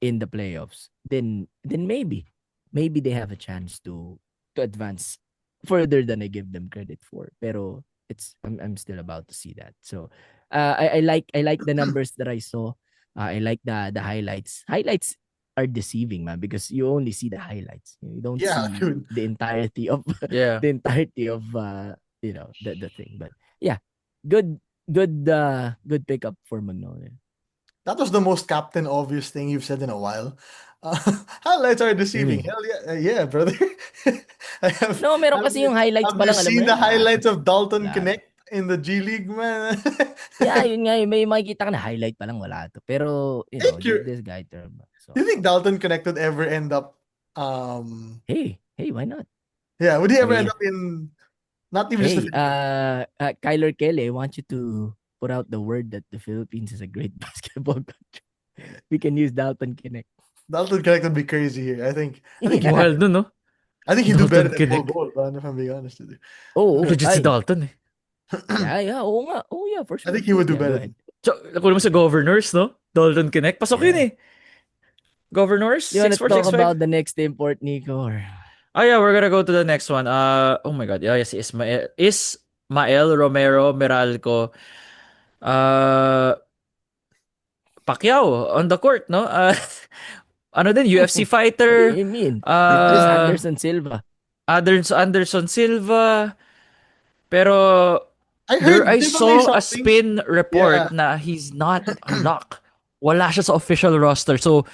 in the playoffs, then maybe they have a chance to advance further than I give them credit for. Pero I'm still about to see that. So I like the numbers that I saw. I like the highlights. Highlights are deceiving, man, because you only see the highlights. You don't see dude. the entirety of Yeah. the thing. But yeah, good pickup for Magnolia. That was the most captain obvious thing you've said in a while. Highlights are deceiving. Really? Hell yeah, yeah, brother. No, meron kasi yung highlights have pa you lang, alam mo seen na the yun, highlights of Dalton wala. Connect in the G League, man? Yeah, yun nga, may makikita ka na highlight pa lang, wala to. Pero, this guy term. So, Do you think Dalton Connect would ever end up hey, why not? yeah, would he ever I mean, end up in not even just the Philippines? Kyler Kelly, I want you to put out the word that the Philippines is a great basketball country. We can use Dalton Connect. Dalton Connect would be crazy here. I think Wild nun, no? I think he'd do better Dalton than Connect. Bolt, man, if I'm being honest with you. Oh, Legit si Dalton eh. yeah, oo nga. Oh yeah, for I sure. think he would do Yeah, go better. ahead. So, kunin mo sa Governors, no? Dalton Connect. Pasok Yeah. yun eh. Governors, You wanna talk 6465. about the next import, Nico? Or... Oh yeah, we're gonna go to the next one. Oh my God. Yeah, yes, Ismael Romero Meralco. Pacquiao on the court, no? Ano din, UFC What do fighter. you mean? Chris Uh, Anderson Silva. Anderson Silva. Pero I there heard, I di ba may saw a something? spin report Yeah. na he's not a lock. Wala siya sa official roster. So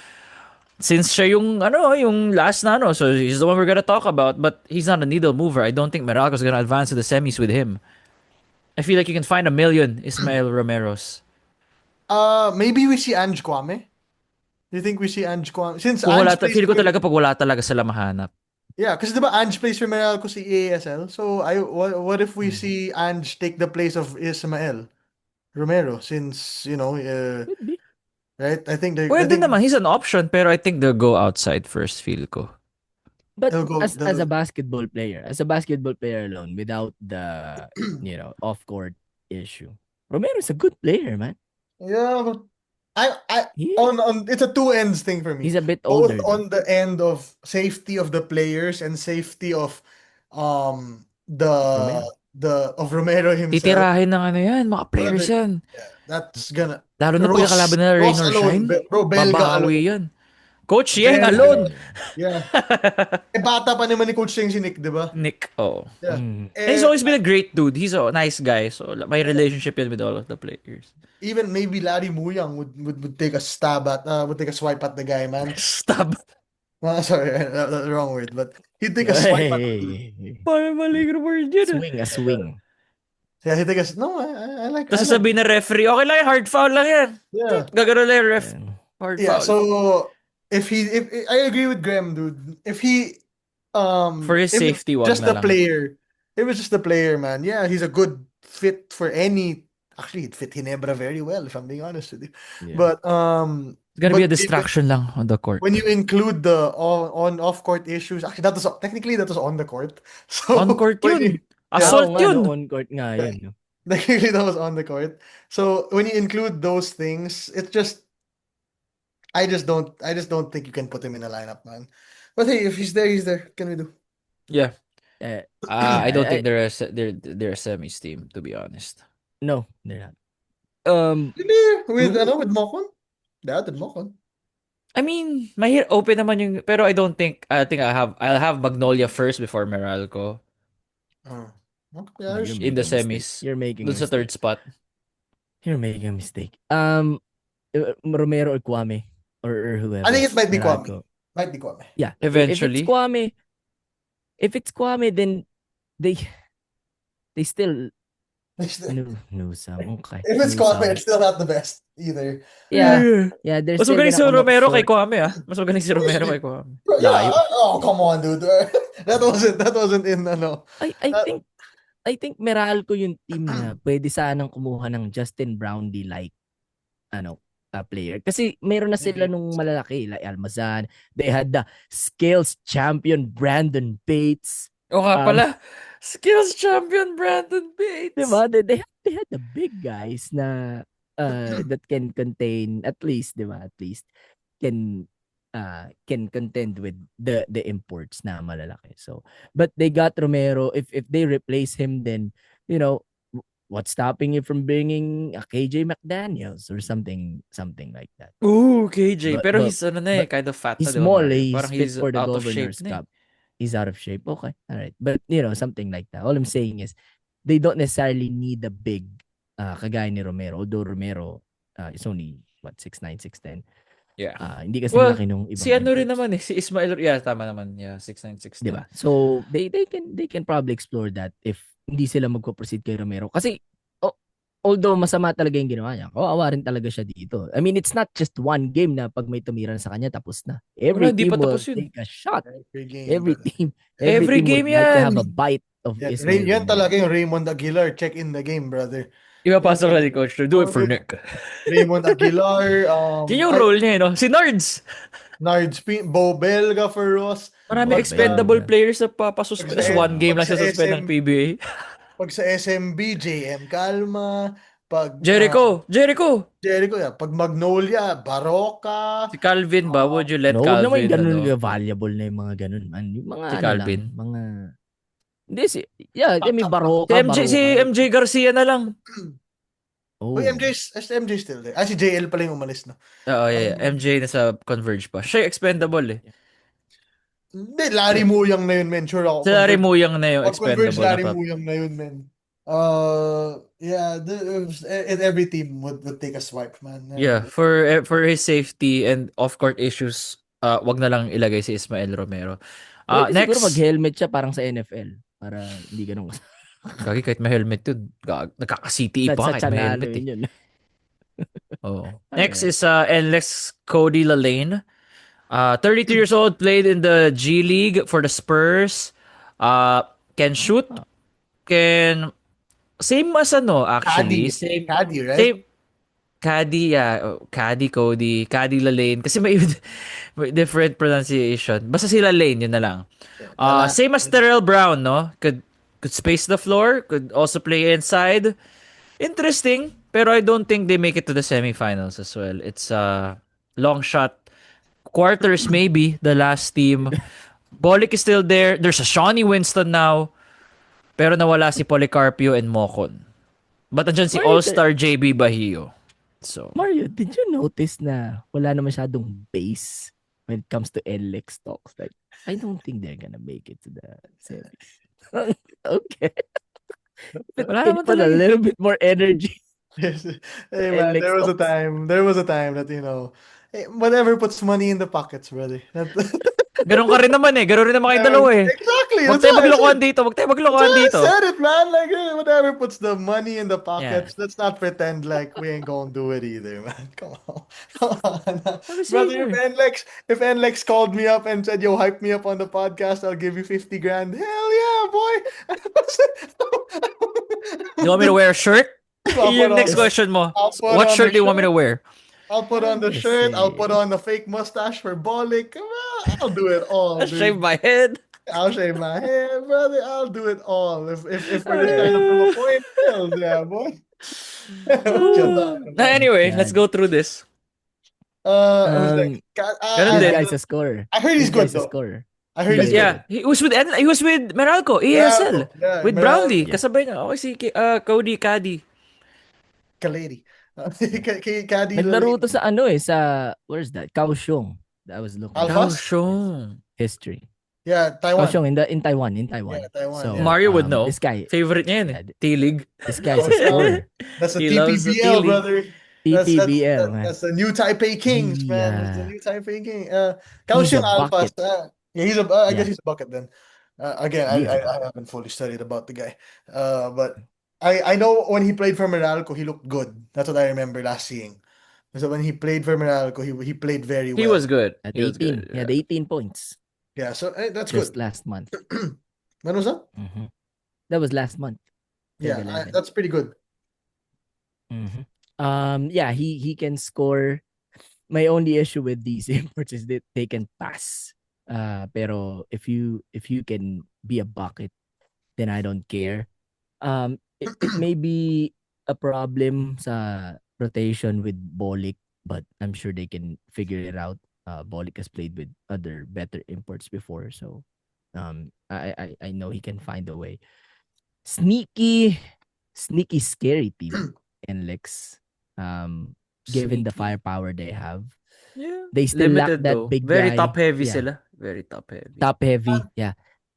since siya yung last na so he's the one we're gonna talk about, but he's not a needle mover. I don't think Meralco's gonna advance to the semis with him. I feel like you can find 1,000,000 Ismael Romeros. Maybe we see Ange Kwame. Do you think we see Ange Kwame? Since Kung Ange plays feel ko for, talaga pag wala talaga sila mahanap. yeah, kasi diba Ange plays for Meralco sa EASL. So what if we see Ange take the place of Ismael Romero, since Could be. right? I think Pwede naman, he's an option, pero I think they'll go outside first, feel ko. But They'll go- as they'll- a basketball player alone, without the off court issue, Romero's a good player, man. yeah, but I He, on it's a two ends thing for me. he's a bit Both older. on the end of safety of the players and safety of Romero. of Romero himself. Titirahin ng yan, mga players yan. That's gonna Lalo na pag kalaban nila Rain or alone, Shine, bro, Belga babawi alone. yan. Coach Yeng Belga alone. Yeah. Bata pa naman ni Coach Cheng si Nick, di ba? Nick, oh. Yeah. Mm. And he's always been a great dude. He's a nice guy. So may relationship yan with all of the players. Even maybe Larry Muyang would take a swipe at the guy, man. Stop. Sorry, that's the wrong word, but he'd take a swipe at Hey. Maling word yun. Swing a swing. Yeah, he'd take a no, I like Tapos I like- sabihin na referee, okay lang yan, hard foul lang yan. Yeah. Gagano lang yung ref. Yeah. Hard Yeah, foul. so if I agree with Graham, dude. If he For his if it's safety, wag just na the lang. player. If it's just the player, man. Yeah, he's a good fit for any. Actually, it fit Ginebra very well, if I'm being honest with you. Yeah. But It's gonna be a but distraction lang on the court. when you include the on off court issues, actually that was on the court. So On court when yun. you- Assault Oo nga, yun. no, on court nga yun. No? Technically that was on the court. So when you include those things, it's just I just don't think you can put him in a lineup, man. But hey, if he's there, he's there. What can we do? Yeah. I don't think I- they're a semis team, to be honest. No, they're not. Hindi, with Mokon? Dad and Mokon. I mean, open naman yung, pero I think I'll have Magnolia first before Meralco Oh. Okay, No, yeah, you're there's- in the making a mistake. semis. You're making a Doon sa mistake. third spot. You're making a mistake. Romero or Kwame or whoever. I think it might be Kwame. Meralco. Might be Kwame. Yeah. Eventually. If it's Kwame, then they still If no Sam. Okay. it's No Kwame, Sam. it's still not the best either. Yeah. Yeah, there's Mas still magaling si gonna come up Romero kay short. Kwame Mas magaling si Romero kay Kwame. Yeah, oh come on, dude. that wasn't in I think Meralco yung team na pwede sanang kumuha ng Justin Brownlee like player. Kasi meron na sila nung malalaki like Almazan. They had the scales champion Brandon Bates. O nga pala, skills champion Brandon Bates. Diba? They had the big guys na that can contain at least, diba? At least can contend with the imports na malalaki. So, but they got Romero. If they replace him, then what's stopping you from bringing a KJ McDaniels or something like that? Ooh, KJ. But- Pero but- he's kind of fat He's na, diba, small. Mario? He's Parang fit he's for the out of shape Governor's na eh. Cup. He's out of shape. Okay, all right. But something like that. All I'm saying is they don't necessarily need a big kagaya ni Romero. Although Romero is only 6'9", 6'10". Yeah. Hindi kasi Well, laki nung ibang Si ano rin imports. naman si Ismael. Yeah, tama naman. Yeah, 6'9", 6'10". Diba? So they can probably explore that if hindi sila magpo-proceed kay Romero. Kasi although masama talaga yung ginawa niya, kawawa rin talaga siya dito. I mean, it's not just one game na pag may tumiran sa kanya, tapos na. Every Hindi team pa will tapos yun. take a shot. Every game. Every brother. team. Every team game would like to yan. have a bite of Yan, Ismael yan Romero. talaga yung Raymond Aguilar. Check in the game, brother. Ipapasok na ni Coach to do it for Nick. Raymond Aguilar. Yun yung role niya, no? Si Nards! Nards, Bo Belga for Ross. Marami Pag expendable Belga. players na papasuspend. Tapos one game pag lang sa siya suspend ng SM, PBA. pag sa SMB, JM Calma, pag Jericho! Jericho, yeah, pag Magnolia, Baroka, Si Calvin ba? Would you let No, wag naman yung Calvin, ganun ano? valuable na yung mga ganun, man. Yung mga Si ano lang, Calvin? mga... Hindi, yeah, I mean, Si Baroka. MJ Garcia na lang. Uy, Oh. MJ still there. Si JL pala yung umalis na. Oo, yeah. MJ nasa Converge pa. Siya yung expendable eh. Hindi, Larry Muyang na yun, men. Sure ako. Si Larry Muyang na yung Pag Converge expendable na Larry pa. Muyang na yun, men. Yeah, every team would take a swipe, man. Yeah, for his safety and off-court issues, wag na lang ilagay si Ismael Romero. Pwede siguro Next, mag-helmet siya parang sa NFL. Para hindi ganun. gagi kahit may helmet yun, nagkaka-CTE Sa pa kahit may tiyan na helmet eh. yun. Oh. Next Alright. is NLEX Cody Lalane. 32 years old, played in the G League for the Spurs. Can shoot, can same as actually, Caddy, right? same Caddy, yeah. Caddy, Cody, Caddy Lalane. Kasi may different pronunciation. Basta sila Lane, yun na lang. Same as Terrell Brown, no? Could space the floor, could also play inside. Interesting, pero I don't think they make it to the semifinals as well. It's a long shot. Quarters maybe, the last team. Bolick is still there. There's a Shawnee Winston now. Pero nawala si Policarpio and Mocon. But andyan si Mario, All-Star JB Bahio. So, Mario, did you notice na wala na masyadong base when it comes to NLEX talks? Like, I don't think they're gonna make it to the semis. Okay. But Wala it naman put a talaga. little bit more energy. Yes. Hey man, NLEX there was a talks. time. There was a time that whatever puts money in the pockets, brother. ganun ka rin naman eh. Ganun rin naman kayo dalawa eh. Exactly. Huwag That's tayo why I maglokohan said. dito. Huwag tayo That's maglokohan why I dito. said it, man. Like whatever puts the money in the Yeah. pockets. Let's not pretend like we ain't gonna do it either, man. Come on, come on. Sabi Brother, sa'yo if NLEX called me up and said, "Yo, hype me up on the podcast. I'll give you 50 grand." Hell yeah, boy. Do you want me to wear a shirt? I'll put Yung on next the- question mo. I'll put What on shirt the do you want me to wear? I'll put on the Yes, shirt. I'll eh. put on the fake mustache for Bolick. I'll do it all, I'll shave dude. my head. I'll shave my hair, brother. I'll do it all. If we're just trying to prove a point, hell yeah, boy. What you talking about? Anyway, God. let's go through this. Who's next? Ganun This din. guy's a scorer. I heard he's This good guy's a though. scorer. I heard he's Yeah, he was with Meralco, ESL. Yeah, With Meralco. Brownlee. Yeah. Kasabay niya. Okay, si Cody, Caddy. Kalady. Caddy Naglaro Lalane. to sa where's that? Kaohsiung. I was looking at Alphas? Kaohsiung. history. Yeah, Taiwan. Kaohsiung in Taiwan. Yeah, Taiwan, So, yeah. Mario would know. This guy, Favorite niya yun eh. T-League. this guy's a scorer. That's the He loves the TPBL, T-League. brother. TPBL, man. That's the new Taipei Kings, man. That's the Yeah. new Taipei King. He's a Kaohsiung Alphas. bucket. Yeah, I guess Yeah. he's a bucket then. Again, He is a I haven't fully studied about the guy. But I know when he played for Meralco, he looked good. That's what I remember last seeing. So when he played for Meralco, he played very well. He was good. At He was 18. good. He had 18 points Yeah, so that's just good. last month. When was that? Mhm. That was last month. Yeah, 11. that's pretty good. Mhm. Yeah, he can score. My only issue with these imports is that they can pass. Pero if you can be a bucket, then I don't care. It may be a problem sa rotation with Bolick, but I'm sure they can figure it out. Bolick has played with other better imports before, so I know he can find a way. Sneaky, scary team, NLEX. Given the Sneaky. firepower they have, Yeah. they still lack Limited that though. big Very guy. top heavy Yeah. sila. Very top heavy. Top heavy, yeah.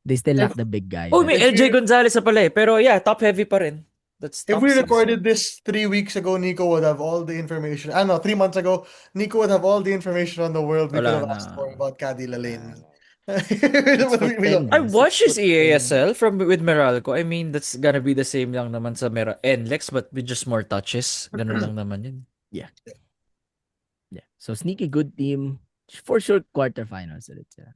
They still lack If- the big guy. Oh, that- may If LJ we- Gonzalez na pala eh. Pero yeah, top heavy pa rin. That's If top we six. recorded this 3 weeks ago, Nico would have all the information. I know, 3 months ago, Nico would have all the information on the world we could Wala have na. asked for about Caddy Lalane. for We don't- 10. I Yes, watched his it's EASL with Meralco. I mean, that's gonna be the same lang naman sa NLEX but with just more touches. Ganun lang naman yun. Yeah. So sneaky good team for sure quarterfinals ulit sila.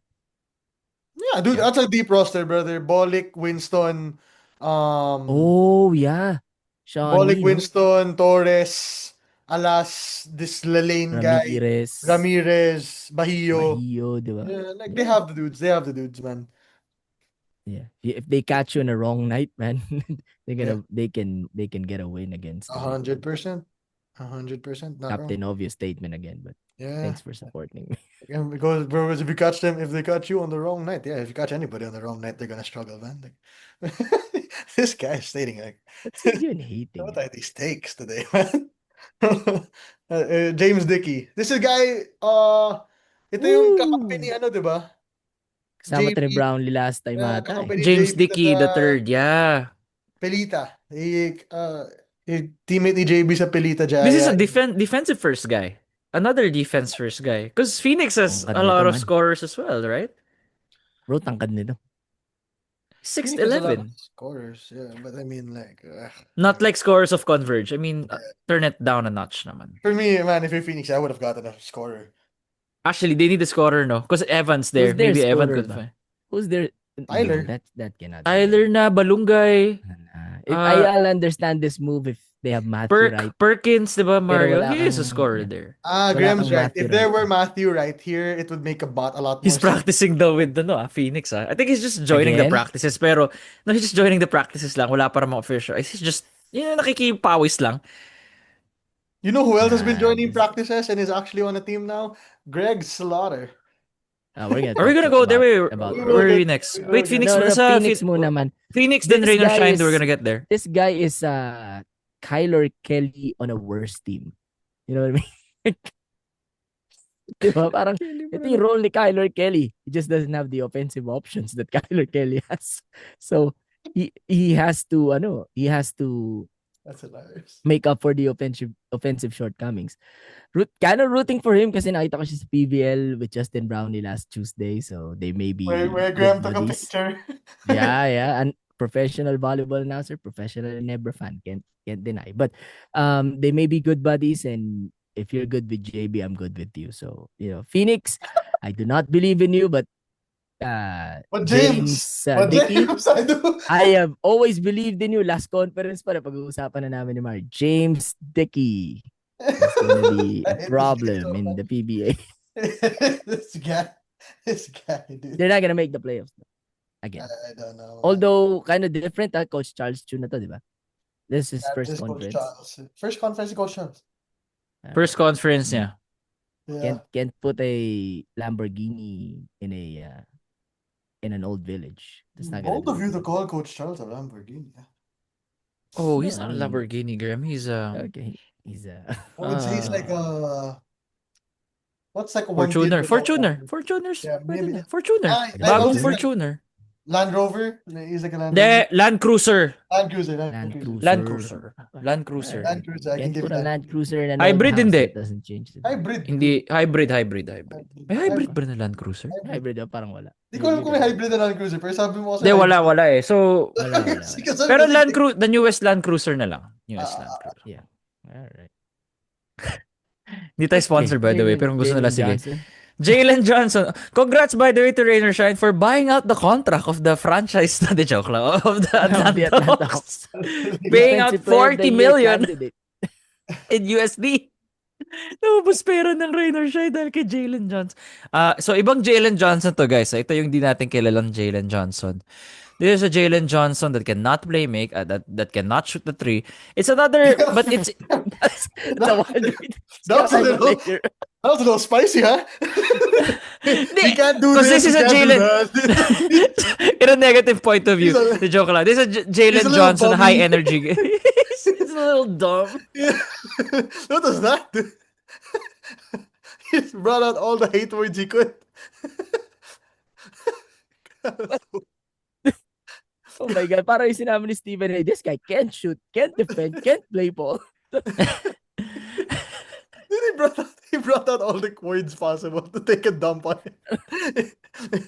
Yeah, dude, that's a deep roster, brother. Bolick, Winston, Oh yeah. Shawnee, Bolick, no? Winston, Torres, Alas, this Lane guy, Ramirez, Bahio. Bahio, di ba? Yeah, like Yeah. they have the dudes. They have the dudes, man. Yeah. If they catch you on the wrong night, man, Yeah. they can get a win against the 100%. 100%. Not wrong. Captain Obvious statement again, but Yeah. thanks for supporting me. Yeah, because bro, if you catch them, if they catch you on the wrong night, yeah, if you catch anybody on the wrong night, they're gonna struggle, man. Like, this guy is stating like, What's he even hating? what are these takes today, man? James Dickey. This is a guy, ito yung kakampi ni ano, di ba? Kasama JB, Brownlee last time ata kakampi eh. ni James JB Dickey the sa third, yeah. Pelita. Yung teammate ni JB sa Pelita Jaya. This is a defensive first guy. Another defense first guy. Because Phoenix has Tangkad a lot nito, of man. scorers as well, right? Bro, tangkad nito. Phoenix has a lot of 6'11". scorers, yeah. But I mean, like, Not like scorers of Converge. I mean, turn it down a notch naman. for me, man, if you're Phoenix, I would have gotten a scorer. Actually, they need a scorer, no? Because Evan's there. Who's their Maybe Evan scorer could ba? find. Who's their Tyler. No, that cannot be. Tyler na, Balungay. If I'll understand this move if they have Matthew right. Perkins, di ba, Mario? wala He is a kang- scorer yeah. there. Wala Graham's kang right. Matthew If there right. were Matthew right here, it would make a bot a lot more He's sense. practicing though with Phoenix. I think he's just joining the Again? practices. Pero, no, he's just joining the practices lang. Wala pa namang official. He's just, nakikipawis lang. You know who else has been Nah, joining this- practices and is actually on a team now? Greg Slaughter. Are we gonna go there? Wait, about where are we next? Wait, Phoenix no, muna sa Phoenix muna man. Phoenix, then This Rain or guy Shine, is- we're gonna get there. This guy is Kyler Kelly on a worse team. You know what I mean? Diba? Parang ito yung role ni Kyler Kelly. He just doesn't have the offensive options that Kyler Kelly has. So he has to That's hilarious. make up for the offensive shortcomings. Kind of rooting for him kasi nakita ko siya sa PBL with Justin Brownlee last Tuesday. So they may be Where good Graham took a buddies. picture. yeah. And professional volleyball announcer, professional Nebra fan, can't deny. But they may be good buddies, and if you're good with JB, I'm good with you. So Phoenix, I do not believe in you, but But James, but Dickey, James, I do. I have always believed in you. Last conference pa na pag-uusapan na namin ni Mar. James Dickey is gonna be a problem in the PBA. this guy, dude. They're not gonna make the playoffs again. I don't know. Although kind of different, Coach Charles Chu na to, di ba? This is Yeah, first this Coach conference. Charles. First conference, Coach Charles. First conference niya. Yeah. Can't put a Lamborghini in an old village. That's not gonna Bold of do you it. to call Coach Charles a Lamborghini. Oh, he's No, not a I mean- Lamborghini, Graham. He's Okay, he's I would say he's like a what's like a Fortuner. 1 Fortuner. Fortuners. Yeah, Pwede maybe. na. Fortuner. I Bagong also- Fortuner. Land Rover. He's like a Land De, Rover. Land Cruiser. Land Cruiser. Land Cruiser. Land Cruiser. Land Cruiser. Land Cruiser. I can Can't give put you a that. Land Cruiser in an Hybrid old house. hindi. That doesn't change it. Hybrid. Hindi, hybrid. May hybrid ba na Land Cruiser? Hybrid parang wala. Di ko alam kung may hybrid na Land Cruiser, pero sabi mo kasi Hindi, wala eh. So, Wala. pero the newest Land Cruiser na lang. Newest Land Cruiser. Yeah. Alright. Hindi tayo sponsored by the way, pero kung gusto nila, sige. Johnson. Jalen Johnson. Congrats by the way to Rain or Shine for buying out the contract of the franchise na the joke lang, of the Atlanta Atlanta Hawks. Paying out Defensive Player of the 40 Year million candidate. in USD. Naubos pera ng Rain or Shine dahil kay Jalen Johnson. So, ibang Jalen Johnson to, guys. Ito yung di natin kilalang Jalen Johnson. This is a Jalen Johnson that cannot play make, that cannot shoot the three. It's another, but it's It's a wide That's a little, player. that was a little spicy, huh? He can't do Because this. this is he a can't do Jalen. that. In a negative point of view. He's a- The joke lang. This is a he's a Jalen little Johnson, bummy. high energy. It's a little dumb. Yeah. What does that do? He just brought out all the hate words he could. Oh my God. Parang yung sinabi ni Stephen A. This guy can't shoot, can't defend, can't play ball. Then he brought out all the words possible to take a dump on him.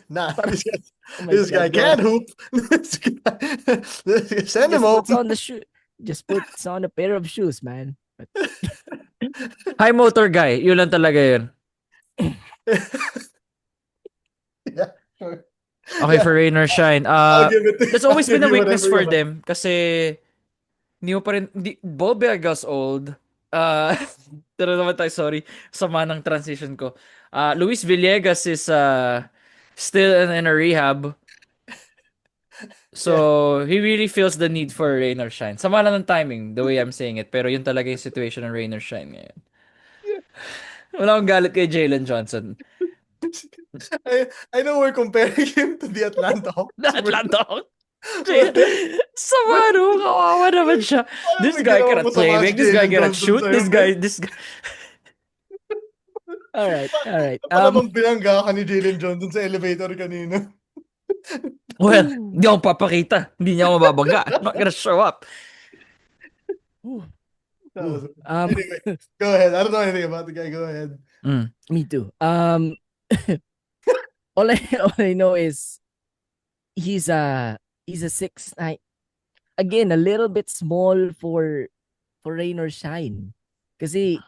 Nah, Oh my this guy God, can't bro. hoop. Send him Just puts home. on the shoe. Just puts on a pair of shoes, man. High motor guy. Yun lang talaga yun. Yeah, sure. Okay, for Rain or Shine. I'll give it to That's always I'll been a give you weakness whatever for you want. them kasi hindi mo pa rin, Bo Bega's old. Uh, pero naman tayo, sorry. Sama ng transition ko. Luis Villegas is still in a rehab. Yeah. So, he really feels the need for rain or shine. Sama lang ng timing, the way I'm saying it. Pero yun talaga yung situation ng rain or shine ngayon. Wala akong galit kay Jalen Johnson. I know we're comparing him to the Atlanta Hawks. The Atlanta Hawks. But then, Sama, no? Kawawa naman siya. parang This may guy ginawa cannot masama play si make. This guy Jalen cannot Johnson shoot. sa'yo, This man. guy. All right, all right. Pa namang binangga ka ni Jalen Johnson sa elevator kanina. Well, hindi ako papakita. Hindi niya ako mababangga. I'm not gonna show up. Anyway, go ahead. I don't know anything about the guy. Go ahead. Me too. All I know is he's a 6'9". Again, a little bit small for rain or shine. Kasi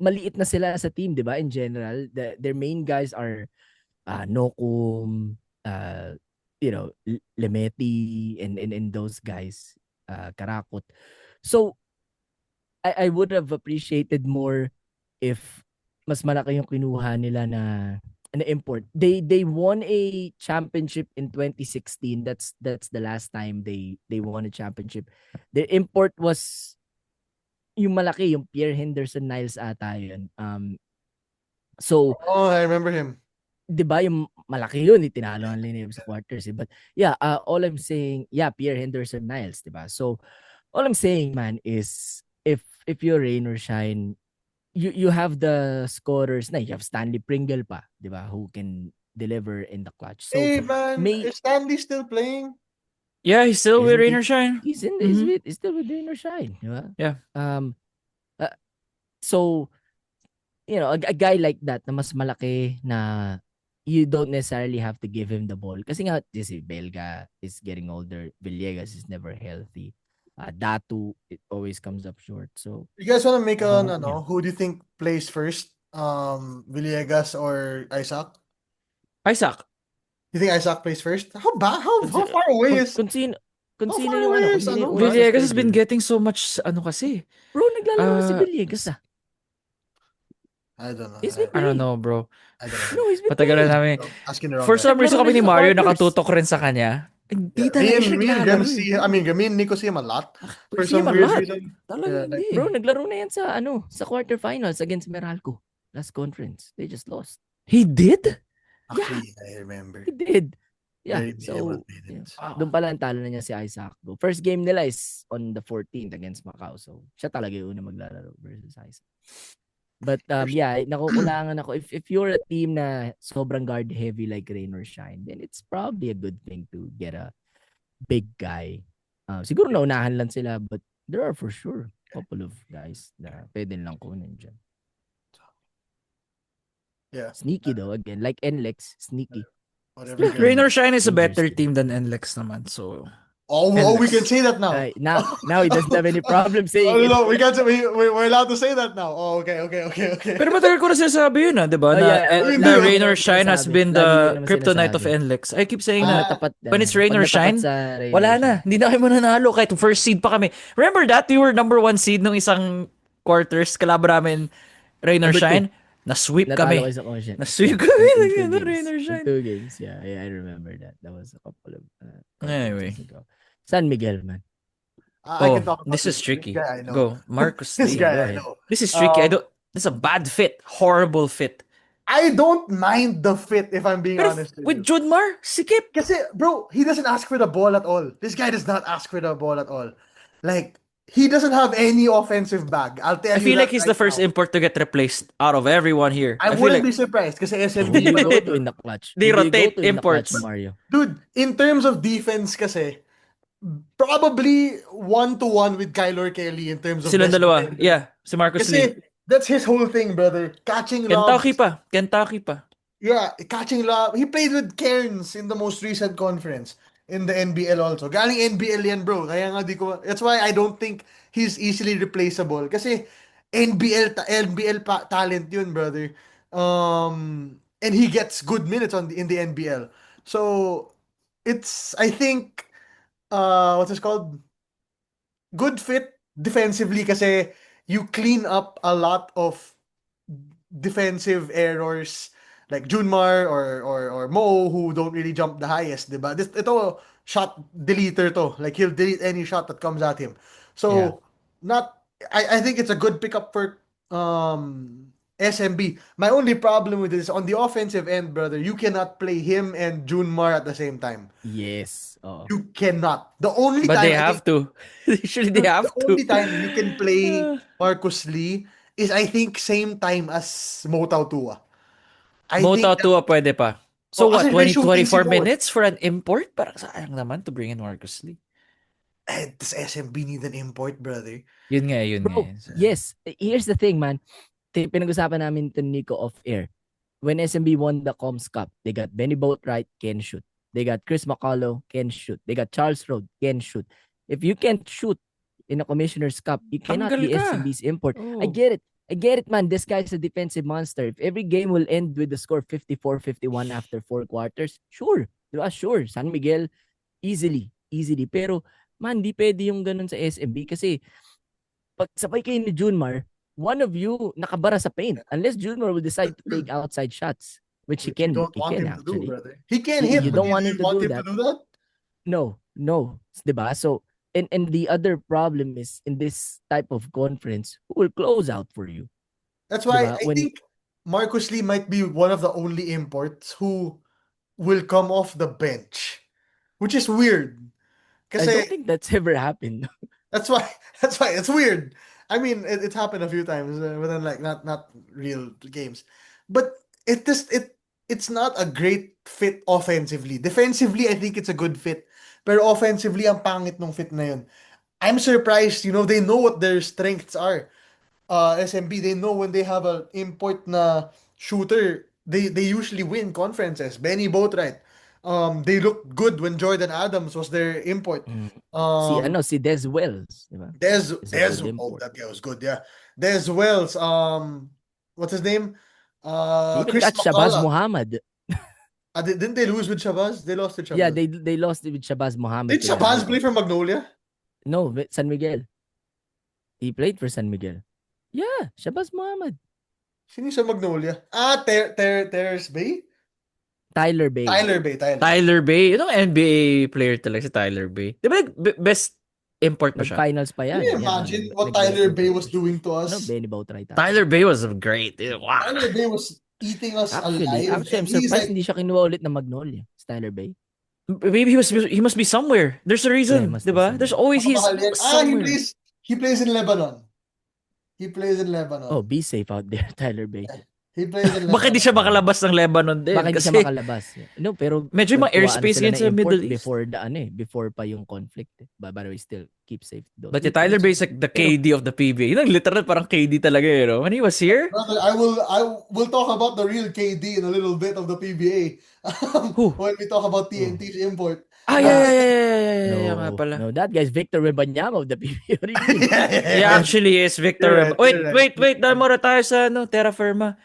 maliit na sila sa team, 'di ba? In general, their main guys are Nokum, Lemeti and those guys, Karakot. So I would have appreciated more if mas malaki yung kinuha nila na import. They won a championship in 2016. That's the last time they won a championship. Their import was yung malaki, yung Pierre Henderson Niles ata yun. So, Oh, I remember him. 'di ba yung malaki yun, tinalo ang Lineum sa quarters. But yeah, all I'm saying, yeah, Pierre Henderson Niles, 'di ba? So, all I'm saying, man, is if you're rain or shine, you have the scorers na. You have Stanley Pringle pa, 'di ba? Who can deliver in the clutch. So, Hey, man, may is Stanley still playing? Yeah, he's still with Isn't rain or shine. he's still with rain or shine, 'di ba? Yeah. So, a guy like that na mas malaki na you don't necessarily have to give him the ball. Kasi nga, si Belga is getting older. Villegas is never healthy. Datu, it always comes up short. So, You guys want to make an Yeah. who do you think plays first? Villegas or Isaac? Isaac. You think Isaac plays first? How far away is kung sino How far yung away kung is, sino yung ano, unang Villegas has schedule. been getting so much, kasi. Bro, naglalaro si Uh, Villegas I don't know. He's been I don't playing. know, bro. I don't know. No, he's been Matagal na playing. namin. Asking the wrong For guy. some reason Naglaro kami ni rin sa Mario quarters. nakatutok rin sa kanya. Hindi Yeah, talaga siya me and Graham naglalaro see eh. me and Nico see him a lot. For See him some a weird lot. reason. Talaga Yeah, hindi. Bro, naglaro na yan sa quarterfinals against Meralco. Last conference. They just lost. He did? Actually, I remember. He did. Yeah, Very so minimal minutes. doon pala ang talo na niya si Isaac. First game nila is on the 14th against Macau. So, siya talaga yung una maglalaro versus Isaac. But yeah, nakukulangan ako. If you're a team na sobrang guard heavy like rain or shine, then it's probably a good thing to get a big guy. Siguro naunahan lang sila, but there are for sure a couple of guys na pwede lang kunin dyan. Yeah. Sneaky though, again. Like NLEX, sneaky. Whatever. Still Rain or Shine is a Dangerous better team. team than NLEX naman. So, Oh, we can say that now. Now he doesn't have any problem saying Oh, it. no, we can say, we're allowed to say that now. Oh, okay. pero matagal ko na sinasabi yun, di ba? Oh, yeah. Na, Lagi na ko Rain naman or Shine has sinasabi. been Lagi ko the naman kryptonite of sinasabi. NLEX. I keep saying Ah, that. Natapat, When it's rain or shine, rain wala or na. shine. Hindi na kayo mananalo. Kahit first seed pa kami. Remember that? We were number 1 seed nung isang quarters. Kalaban namin Rain or Number two. Shine. Na-sweep Natalo kami. kayo sa Conscience. Na-sweep Yeah, kami. in Nagano, two Rain games. or Shine. In 2 games. Yeah, I remember that. That was a couple of Anyway. conferences ago. San Miguel, man. I can talk about this is tricky. This guy I know. Go. Marcus This Lee. guy Go I ahead. know. This is tricky. This is a bad fit. Horrible fit. I don't mind the fit if I'm being Pero honest with you. Junmar, sikip. Kasi, bro, he doesn't ask for the ball at all. This guy does not ask for the ball at all. Like, he doesn't have any offensive bag. I'll tell I you feel that like he's right the first now. import to get replaced out of everyone here. I feel wouldn't like be surprised kasi Who SMB do you pa go rin. to in the clutch? They Who do you rotate go to in the clutch, imports. Mario? Dude, in terms of defense kasi, probably 1-to-1 with Kyler Kelly in terms of silang best dalawa. defender. Yeah, si Marcus Lee. Kasi, that's his whole thing, brother. Catching Kentucky lobs. pa. Kentucky pa. Yeah, catching lob. He played with Cairns in the most recent conference in the NBL also. Galing NBL yan, bro. Kaya nga di ko... That's why I don't think he's easily replaceable. Kasi NBL talent yun, brother. And he gets good minutes in the NBL. So, it's, I think, what's this called? Good fit defensively kasi you clean up a lot of defensive errors like Junmar or Mo who don't really jump the highest, diba? Ito shot deleter to. Like he'll delete any shot that comes at him. Yeah. So not I think it's a good pickup for SMB. My only problem with this on the offensive end, brother, you cannot play him and Junmar at the same time. Yes. Oo. You cannot. The only But time they I have think to. Usually they have the only to. time you can play Marcus Lee is I think same time as Motau Tua. I think Mota that, 2 pwede pa. So oh, what, kasi may 20, shooting si 24 Mo. minutes for an import? Parang sayang naman to bring in Marcus Lee. Does SMB need an import, brother? Yun nga, yun nga. Bro, yes. Here's the thing, man. Pinag-usapan namin to Nico off-air. When SMB won the Coms Cup, they got Benny Boatwright, can shoot. They got Chris McCullough, can shoot. They got Charles Road, can shoot. If you can't shoot in a Commissioner's Cup, you cannot Tanggal be ka. SMB's import. Oh. I get it, man. This guy's a defensive monster. If every game will end with the score 54-51 after 4 quarters, sure. Diba? Sure. San Miguel, easily. Pero, man, di pwede yung ganun sa SMB kasi pag sabay kayo ni Junmar, one of you nakabara sa paint unless Junmar will decide to take outside shots, which he Which you can. don't He want can him to do, actually. brother. He can You- hit, you but don't want do him you to want do him that. to do that? No, diba? So, and the other problem is in this type of conference, who will close out for you? That's why Diba? I think Marcus Lee might be one of the only imports who will come off the bench, which is weird. I Kasi don't think that's ever happened. that's why it's weird. I mean, it's happened a few times, but then like not real games. But it's not a great fit offensively. Defensively, I think it's a good fit. Pero offensively, ang pangit nung fit na yun. I'm surprised, they know what their strengths are. SMB, they know when they have an import na shooter, they usually win conferences. Benny Boatwright. They looked good when Jordan Adams was their import. Si Des Wells, diba? Des Is a good oh, import. that guy was good, yeah. Des Wells, what's his name? They even Chris got Shabazz McCullough. Muhammad. Didn't they lose with Shabazz? They lost with Shabazz. Yeah, they lost with Shabazz Muhammad. Did Shabazz play for Magnolia? No, San Miguel. He played for San Miguel. Yeah, Shabazz Muhammad. Sino sa Magnolia? Terrace Bay? Tyler Bay. Tyler Bay. Yung NBA player talaga si Tyler Bay. Di ba best import pa siya? Nag-finals pa yan. Can you imagine what Tyler Bay was doing to us? Benny Boatwright. Tyler Bay was great. Wow. Tyler Bay was eating us alive. Actually, I'm and he's surprised like, hindi siya kinuha ulit ng Magnolia. Tyler Bay. Maybe he must be somewhere. There's a reason, Yeah, he must di be ba? There's always Napakahal yan. somewhere. He plays in Lebanon. He plays in Lebanon. Oh, be safe out there, Tyler Bay. He plays in Lebanon. Baka di siya makalabas ng Lebanon din. Baka hindi kasi siya makalabas. No, pero medyo yung mga nagkuhaan airspace sila ngayon ng sa import Middle East. before pa yung conflict. But by the way, still keep safe. But yeah, Tyler Bay is like the KD of the PBA. Yun ang literal parang KD talaga eh, no? When he was here, Brother, I will talk about the real KD in a little bit of the PBA. Who? When we talk about TNT's import. yeah, nga pala. No, that guy's Victor Wembanyama of the PBA. What do you mean? He actually is Victor. You're right. Wait. Dahil mura tayo sa Terra Firma.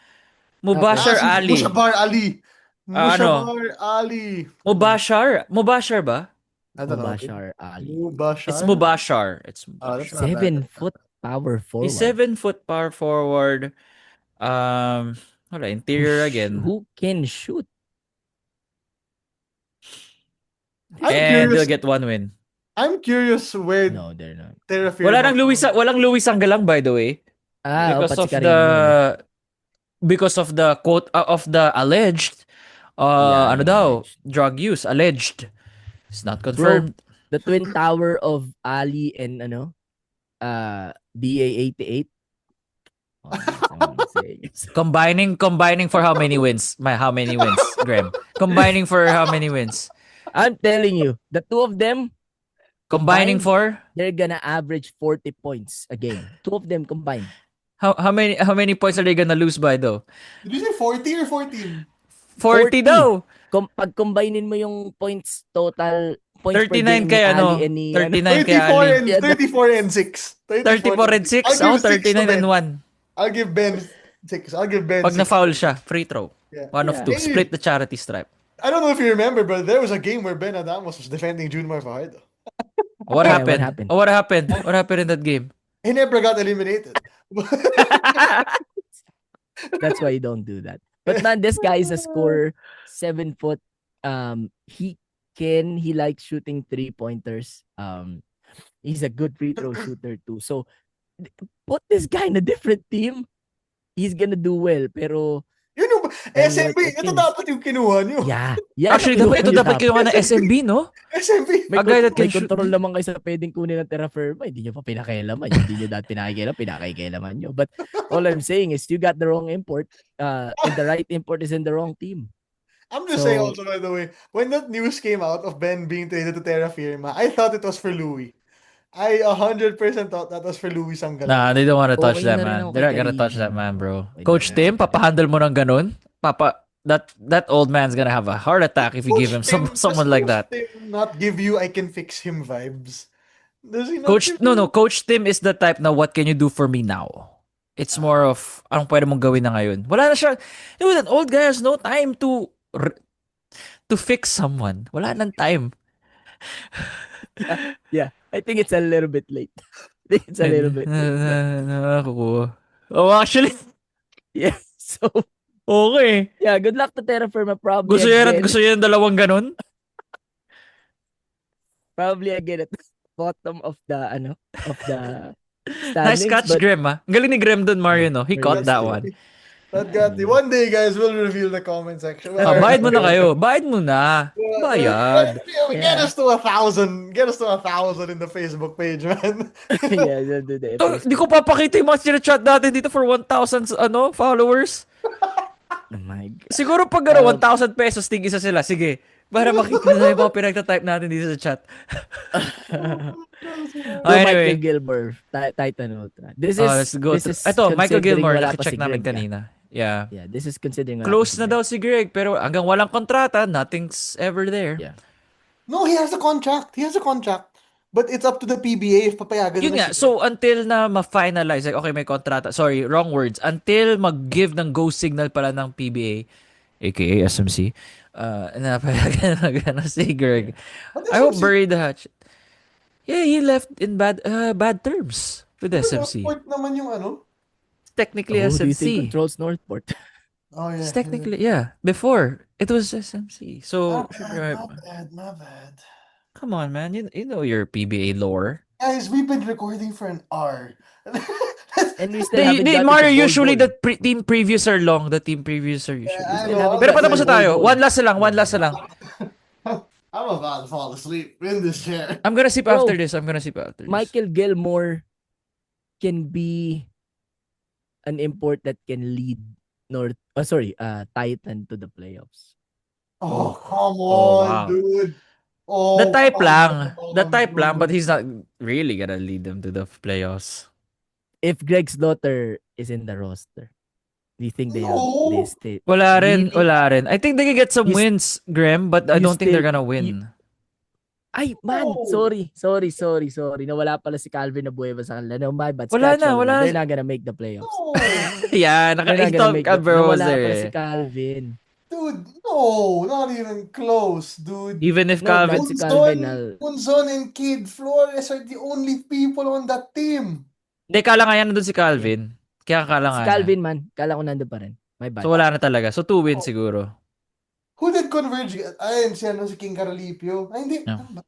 Mubashar si Ali. Mushabar Ali. Ano? Mushabar Ali. Mubashar ba? I don't know. Mubashar Ali. Mubashar. It's Mubashar. that's not 7-foot power forward. He's 7-foot power forward. Wala, interior again. Who can shoot? I'm And they'll curious. get one win. I'm curious where No, they're not. Terra Firma. Walang Luis Anggalang, by the way. Because of the quote of the alleged drug use alleged. It's not confirmed. The twin tower of Ali and BA88. Oh, that's what I'm saying. Combining for how many wins? How many wins, Graham? Combining for how many wins? I'm telling you, the two of them Combining for they're gonna average 40 points a game. Two of them combined. how many points are they gonna lose by though? Did you say 40 or 14? 40 daw. Pag combinin mo yung points total points 39 per game kay ni Ali and ni 39 kay Ali. 34 and 6. 34 and 6. I'll give 39 6 to and Ben. 1. I'll give Ben 6. I'll give Ben Pag 6. na-foul siya, free throw. Yeah. 1 of 2. Hey, Split the charity stripe. I don't know if you remember, but there was a game where Ben Adamos was defending Junmar Fajardo. What Yeah, happened? what happened? What happened? What happened in that game? Ginebra got eliminated. That's why you don't do that. But man, this guy is a scorer, 7 foot. He likes shooting 3-pointers. He's a good free throw shooter too. So put this guy in a different team, he's gonna do well. Pero Yun yung, And SMB, what I ito can- dapat yung kinuha nyo. yeah, Actually, ito dapat kinuha ng SMB, no? SMB. A guy that can may shoot. control naman kayo sa pwedeng kunin ng Terra Firma. Hindi nyo pa pinakailaman. Hindi nyo dati pinakailaman nyo. But all I'm saying is you got the wrong import. And the right import is in the wrong team. I'm just saying also, by the way, when that news came out of Ben being traded to Terra Firma, I thought it was for Louis. I 100% thought that was for Louis Sanggalong. Nah, they don't want to touch Okay that, na rin man. ako They're not kay gonna touch Karim. that, man, bro. Okay, Coach yeah. Tim, papahandle mo ng ganun? That old man's gonna have a heart attack if you give him someone like that. Does Coach Tim not give you I can fix him vibes? Does he not Coach, give no, you- Coach Tim is the type na what can you do for me now? It's more of, anong pwede mong gawin na ngayon? Wala na siya. You know, that old guy has no time to fix someone. Wala nang time. Yeah, I think it's a little bit late. I think it's a little bit late. Nakakuha. Oh, actually, Yeah, so okay. yeah, good luck to Terra Firma. Probably Gusto niya ng dalawang ganun? at the bottom of the Nice standings. catch, but Grem, ah. Ang galing ni Grem dun, Mario, no? He caught that one. That got the one day, guys, we'll reveal the comment section. Bayad mo na kayo. Bayad mo na. Bayad. Get us to 1,000. Get us to 1,000 in the Facebook page, man. yeah, they'll do the To, episode. di ko papakita yung mga chat natin dito for 1,000 followers. Oh my God. Siguro pag 1,000 pesos, tig isa sila. Sige. Para makita na yung mga pinagtatype natin dito sa chat. Michael Anyway. Gilmore, Titan Ultra. This is Let's go. this is Ito, Michael considering Gilmore. wala pa Naki-check si namin Greg, kanina. Yeah. Yeah, this is considering wala Close pa si na Greg. daw si Greg, pero hanggang walang kontrata, nothing's ever there. Yeah. No, he has a contract. He has a contract. But it's up to the PBA if papayagan Yun nila nga, siya. so until na ma-finalize, like, okay, may kontrata. Sorry, wrong words. Until mag-give ng go signal pala ng PBA, aka SMC, na payagan na si Greg. But I hope SMC bury the hatchet. Yeah, he left in bad terms with SMC. Northport naman yung ano. Technically Who do you think SMC. controls Northport? Oh, yeah. It's technically, yeah. Before, it was SMC. So, My bad. come on, man. You know your PBA lore. Guys, we've been recording for an hour. And we still haven't gotten Mario, to gold usually ball. the team previews are long. The team previews are usually I still know, haven't Pero gotten patapos to na tayo. gold ball. One last na lang. I'm about to fall asleep in this chair. I'm gonna sip Bro, after this. Michael Gilmore can be an import that can lead Titan to the playoffs. Oh, come Oh, on, wow. dude. Oh, The type come lang. on, The type lang, but dude. he's not really gonna lead them to the playoffs. If Greg's daughter is in the roster, do you think they No. stay? Wala Really? rin. I think they can get some You s- wins, Graham, but I you don't think they're still- gonna win. Ay, man, No. sorry. Nawala pala si Calvin Abueva sa kanila. No, my bad. Wala Scratch na, all of wala them. na. They're not gonna make the playoffs. No. Yeah, They're not gonna naka-talk make ka, bro. Nawala there. pala si Calvin. Dude, no, not even close, dude. Even if No, Calvin... not si Calvin. Munzon and Kid Flores are the only people on that team. Hindi, kala nga yan nandun si Calvin. Kaya kala Si nga Calvin, man. Kala ko nandun pa rin. My bad. So wala na talaga. So 2 wins siguro. Who did Converge? Ayun, si King Caralipio. Ay, hindi. No. Tama ba?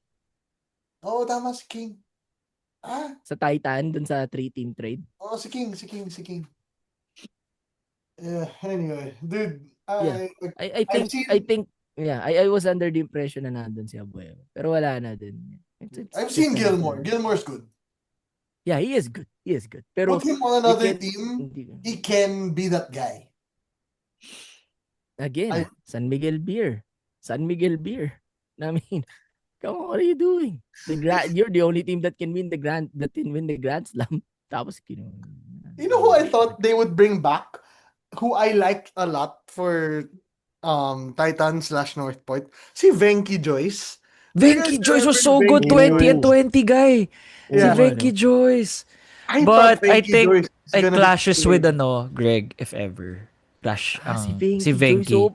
Oo, tama si King. Sa Titan, dun sa 3-team trade. Oo, si King. Yeah, anyway, dude. Yeah. I I've think, I was under the impression na nandun si Abueva. Pero wala na din. I've seen Gilmore. Gilmore's good. Yeah, he is good. Pero, Put him on another you can- team, hindi- he can be that guy. again, San Miguel Beer. I mean, come on, what are you doing? You're the only team that can win the Grand Slam. Tapos, You know who I thought they would bring back? Who I liked a lot for Titan / North Point? Si Venky Joyce. Venky Joyce was so good. Venky 20 and 20 guy. Si Yeah. Venky Joyce. I But thought I Venky think Joyce is It gonna be clashes good. with Greg, if ever. Clash. si Venky. So,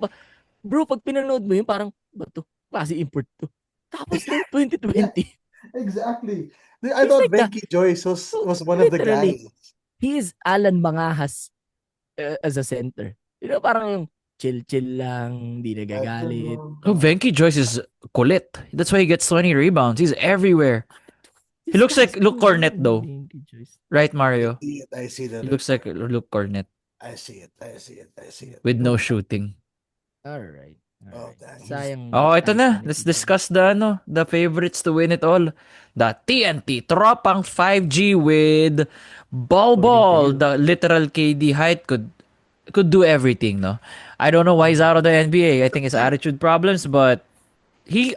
bro, pag pinanood mo yun, parang, ba to? Klase import to. Tapos, 2020. Exactly. I He's thought like the Venky Joyce bro, was one of the literally, guys. he is Alan Mangahas as a center. You know, parang yung chill-chill lang, hindi I don't nagagalit. know. Oh, Venky Joyce is kulit. That's why he gets 20 rebounds. He's everywhere. He looks like Luke Cornett though. Right, Mario? I see that. He looks like Luke Cornett I see it. I see it. I see it. with no shooting. Alright. Oh, Alright. damn. Sayang. Oh, ito eyes na. ni Let's TJ. discuss the favorites to win it all. The TNT Tropang 5G with Bol Bol. The literal KD height could do everything, no? I don't know why he's out of the NBA. I think it's attitude problems, but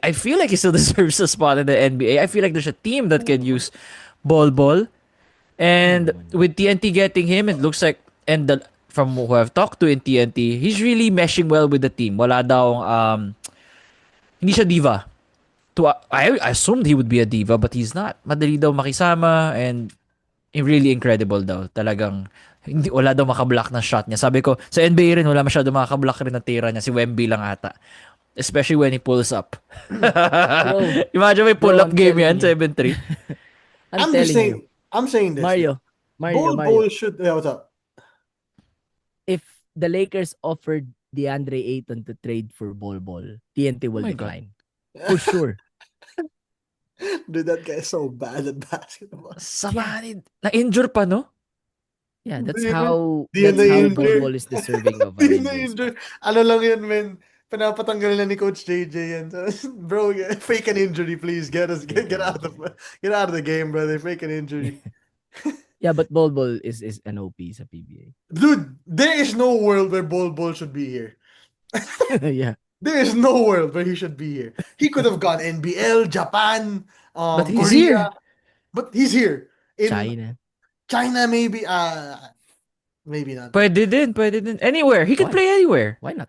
I feel like he still deserves a spot in the NBA. I feel like there's a team that can use Bol Bol. And with TNT getting him, it looks like, and from who I've talked to in TNT, he's really meshing well with the team. Wala daw, hindi siya diva. I assumed he would be a diva, but he's not. Madali daw makisama, and really incredible daw. Talagang, wala daw makablock na shot niya. Sabi ko, sa NBA rin, wala masyado makablock rin na tira niya. Si Wemby lang ata. Especially when he pulls up. Imagine may pull-up I'm game telling yan, you. 7-3. I'm telling just saying. you, I'm saying this. Mario, Bol should. Yeah, what's up? if the Lakers offered DeAndre Ayton to trade for Bol, TNT will my God. decline. For sure. Dude, that guy is so bad at basketball. Samanid. Na-injure pa, no? Yeah, that's Di how na injured. Bol is deserving of Di an na NBA injured. spot. Ano lang yun, man. Pinapatanggal na ni Coach JJ yan. Bro, fake an injury, please. Get out of the game, brother. Fake an injury. Yeah, but Bol is an OP sa PBA. Dude, there is no world where Bol should be here. Yeah. There is no world where he should be here. He could have gone NBL, Japan, But he's Korea. here. But he's here. In China, maybe. Maybe not. Pwede din. Anywhere. He could Why? play anywhere. Why not?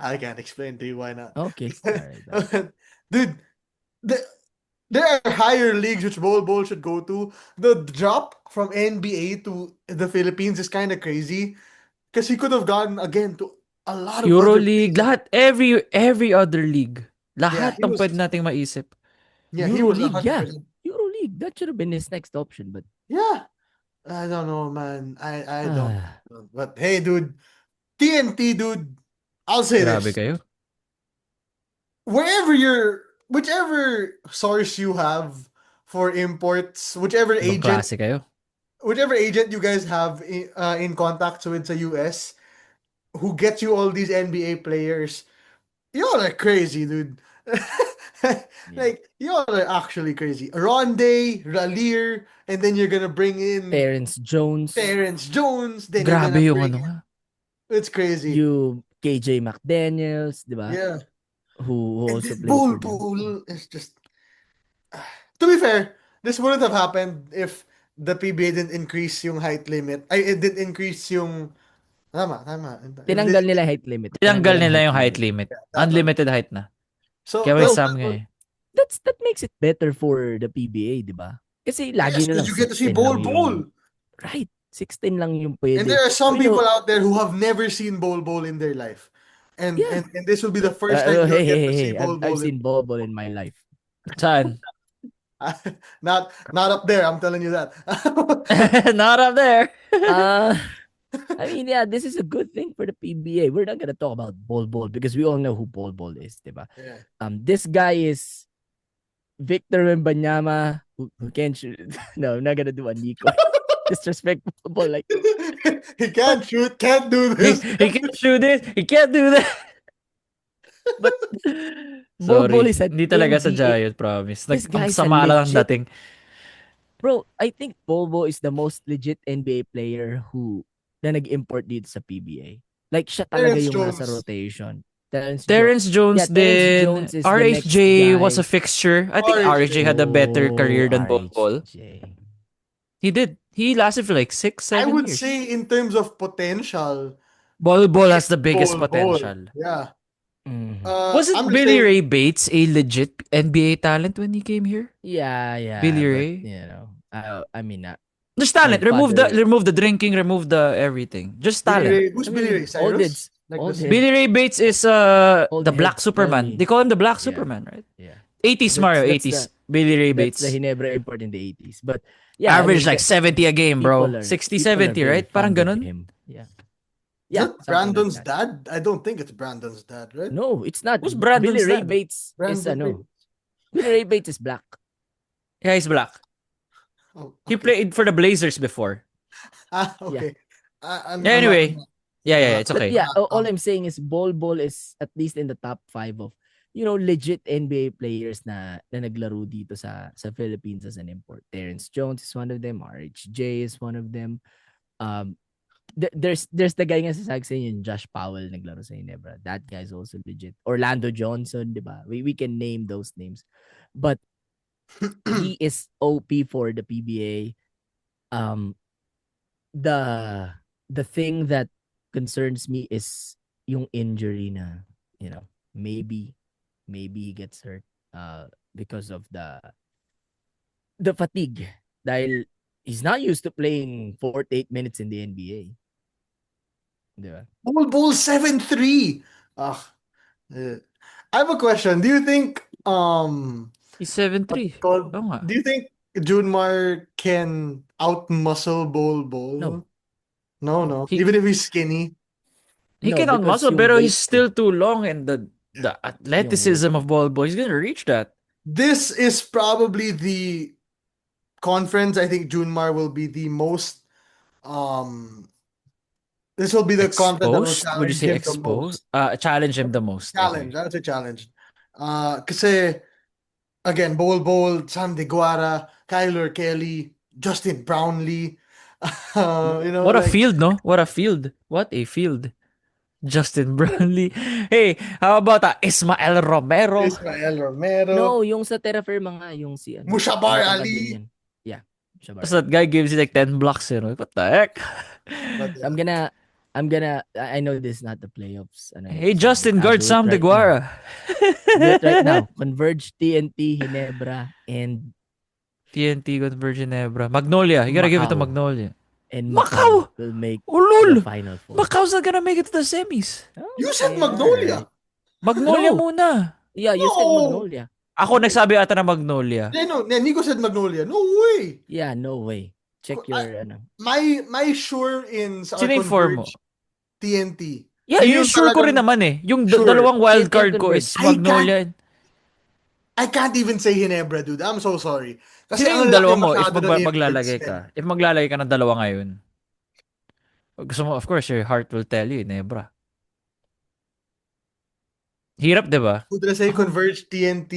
I can't explain to you why not. Okay. Alright. Dude, there are higher leagues which Bol should go to. The drop from NBA to the Philippines is kind of crazy because he could have gone again to a lot of other EuroLeague. places. Lahat. Every other league. Lahat he ng was- pwede nating maisip. Yeah, he was EuroLeague, 100%. EuroLeague, that should have been his next option, but Yeah. I don't know, man. I don't know. But hey, dude, TNT, dude, I'll say Grabe this. kayo. Whichever source you have for imports, whichever Ibang agent klase kayo. you guys have in contact with sa US, who gets you all these NBA players, y'all are crazy, dude. Like, y'all are actually crazy. Ronde, Ralier, and then you're gonna bring in Terrence Jones, then you're Grabe gonna yung bring ano in- nga. It's crazy. you KJ McDaniels, di ba? Yeah. Who And also then plays for them. Bol is just. To be fair, this wouldn't have happened if the PBA didn't increase yung height limit. It didn't increase yung. Tama. Tinanggal nila height limit. Tinanggal nila yung height limit. Yeah, Unlimited height na. So, Kaya may well, Sam nga eh. That makes it better for the PBA, di ba? Kasi lagi yes, na lang 'cause you get to see 16 Bol. lang yung- Right. 16 lang yung pwede. And there are some Pero, people out there who have never seen Bol in their life. And, Yeah. and this will be the first time you'll get to see Bol. I've seen Bol in my life. Saan? Not up there, I'm telling you that. Not up there. I mean, yeah, this is a good thing for the PBA. We're not gonna talk about Bol because we all know who Bol is, diba? Yeah. This guy is Victor Wembanyama who can't shoot. No, I'm not gonna do a Nico. Disrespectful, like He can't shoot, can't do this. He can't shoot it. He can't do that. Bol Sorry. is an Hindi talaga sa NBA. Giant, promise. This Ang guy's sama a lang ang legit- dating. Bro, I think Bobo is the most legit NBA player na nag-import dito sa PBA. Like, siya talaga Terrence yung nasa Jones. rotation. Terrence Jones Yeah, Terrence din. Jones is the RHJ next guy. was a fixture. I think RHJ. RHJ had a better career than Bol. RHJ. He did. He lasted for like 6-7 I would years. say in terms of potential, Bol has the biggest Bol. potential. Yeah. Mhm. Wasn't I'm just Billy saying- Ray Bates a legit NBA talent when he came here? Yeah. Billy but, Ray? You know, I mean, Just talent. My Remove father- the drinking, remove the everything. Just Billy talent. Ray, who's I Billy mean, Ray? Cyrus? Oldheads. Like Oldheads. the- Billy Ray Bates is Old the Black head Superman. money. They call him the Black Yeah. Superman, right? Yeah. 80s Mario, That's 80s. Billy Ray That's Bates. the Ginebra import in the 80s. But yeah, I Average mean, like 70 a game, bro. 60, people are 70, very right? Parang fond of ganun. him. Yeah. Is Yeah, that something like Brandon's that. dad? I don't think it's Brandon's dad, right? No, it's not. Who's Billy Brandon's Ray dad? Bates is Brandon Ray. Billy Ray Bates is black. Yeah, he's black. Oh, He okay. played for the Blazers before. Okay. I'm Yeah, I'm not. anyway. Yeah, it's But okay. yeah, all I'm saying is Bol is at least in the top 5 of legit NBA players na naglaro dito sa Philippines as an import. Terrence Jones is one of them. RHJ is one of them. There's the guy nga sa Sagsay yung Josh Powell naglaro sa Ginebra. That guy's also legit. Orlando Johnson, di ba? We can name those names. But he is OP for the PBA. The thing that concerns me is yung injury na, maybe he gets hurt because of the fatigue. Dahil he's not used to playing 48 minutes in the NBA. Diba? Bull 7-3. I have a question. Do you think He's 7'3". do Oo nga. you think Junmar can outmuscle Bol? No. No. He- Even if he's skinny. He No, can because on-muscle, yung pero weight he's still too long and the athleticism of Bol, he's gonna reach that. This is probably the conference I think Junmar will be the most this will be the conference that will Exposed? Would you challenge say him the most. exposed? Challenge him the most. Challenge. Okay. That's a challenge. Kasi again, Bol, Sam DeGuara, Kyler Kelly, Justin Brownlee. What a field, no? What a field. What a field. Justin Brownlee. Hey, how about Ismael Romero? Ismael Romero. No, yung sa Terra Firma nga, yung si Mushabar yung tangkad Ali. din yan. Yeah, Mushabar. Tapos that guy gives you like 10 blocks, you know? What the heck? But, So I'm gonna I know this is not the playoffs. Hey, Justin, guard Sam right DeGuara. Do it right now. Converge TNT, Ginebra, and TNT Converge Ginebra. Magnolia. You gotta give it to Macau. Magnolia. Macau will make Oh, lol. the Final Four. Macau's not gonna make it to the semis. you said Okay, Magnolia. alright. Magnolia No. muna. Yeah, you said No. Magnolia. Ako nagsabi ata na Magnolia. No, Nico said Magnolia. No way. Yeah, no way. Check your My sure ins are Sino yung four mo? Converge TNT. Yeah, Yun yung sure ko rin talagang- naman eh. Yung Sure. dalawang wild TNT card ko Converge. is I Magnolia. I can't even say Ginebra, dude. I'm so sorry. Kasi Sino yung ang dalawa laki mo if masyado ng maglalagay imports, ka? If maglalagay ka ng dalawa ngayon. Gusto mo, of course, your heart will tell you, Nebra. Hirap, di ba? Would I say Converge TNT?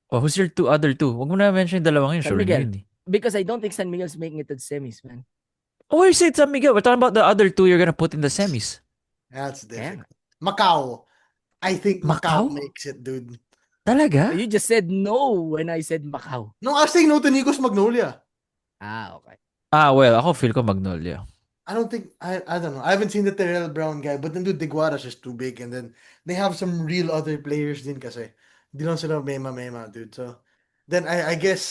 Oh, who's your other two? Huwag mo na mention yung dalawa ngayon. San Sure na Miguel. yun eh. Because I don't think San Miguel's making it to the semis, man. Oh, you said San Miguel. We're talking about the other two you're gonna put in the semis. That's Yeah. difficult. Macau. I think Macau Macau? makes it, dude. Talaga? You just said no when I said Macau. No, I was saying no to Nico's Magnolia. Okay. Well, ako feel ko Magnolia. I don't think I don't know. I haven't seen the Terrell Brown guy, but then dude, Deguara's just too big, and then they have some real other players din kasi. Di lang sila mema, dude. So then I guess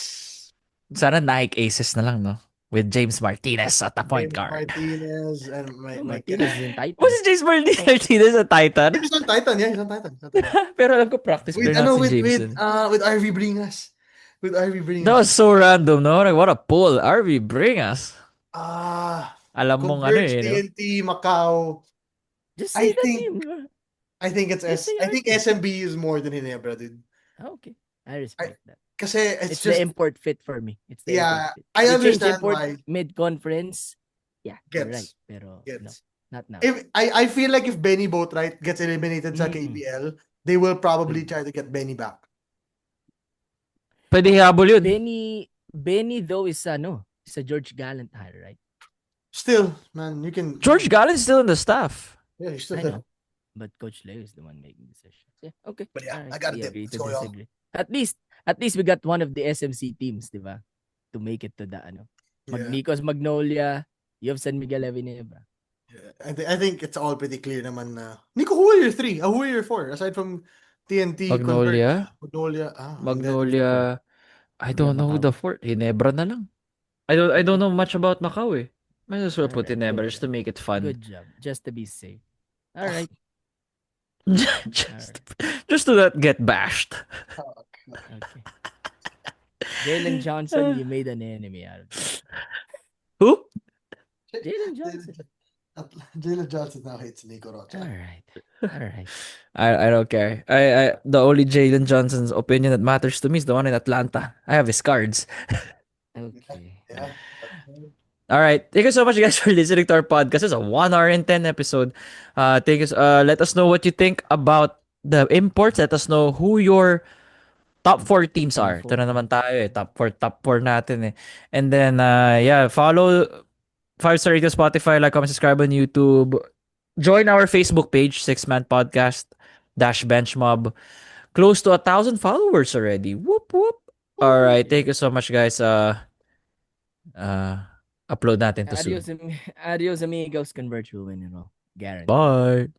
Sana Nike Aces na lang, no? With James Martinez at the point James guard. Martinez and my Martinez is in Titan. Was it James Martinez a Titan? He's on Titan, yeah, he's on Titan. He's on Titan. Pero alam ko practice with player na si with Jameson. with RV Bringas. With RV Bringas. That was so random, no? Like, what a pull. RV, bring us. Alam mong ano Converge eh, no? TNT Macau. Just I say the think- name. I think it's Yes, they I are. think SMB is more than Ginebra, dude. Okay. I respect that. Kasi It's it's just the import fit for me. It's the Yeah, import fit. I You change understand import why. mid-conference. Yeah, you're Gets. right. Pero no, Gets. not now. If I feel like if Benny Boatwright gets eliminated sa Mm. KBL, they will probably try to get Benny back. Pwede habol yun. Benny though is is a George Gallant hire, right? Still, man, you can George Gallen's still in the staff. Yeah, he's still I there. know. But Coach Leo is the one making decisions. Yeah, okay. But yeah, Alright, I got we it. agree Let's to go, y'all. disagree. At least we got one of the SMC teams, di ba? To make it to the Yeah. Nico's Magnolia, you have San Miguel Avenida. Yeah. I think it's all pretty clear naman na. Nico, who are your three? Who are your four? Aside from TNT, Magnolia. Converge, Magnolia. Magnolia. I don't know who Macau. the fourth. Ginebra na lang. I don't know much about Macau eh. Might as well put Alright, Ginebra good just to make it fun. Good job. Just to be safe. All right. just to not get bashed. Okay. Jalen Johnson, you made an enemy out of this. Who? Jalen Johnson. Jalen Johnson now hates Nico All Rocha. right. All right. I don't care. I the only Jalen Johnson's opinion that matters to me is the one in Atlanta. I have his cards. Okay. Yeah. All right. Thank you so much, guys, for listening to our podcast. It's a 1 hour and 10 episode. Thank you. Let us know what you think about the imports. Let us know who your top 4 teams are. Ito na naman tayo eh. Top 4 natin eh. And then, yeah, follow 5-star Radio Spotify, like, comment, subscribe on YouTube. Join our Facebook page, Six Man Podcast dash Bench Mob. Close to 1,000 followers already. Whoop whoop. All right. Thank you so much, guys. Upload natin to soon. Adios, adios, amigos. Convert you win, Guaranteed. Bye.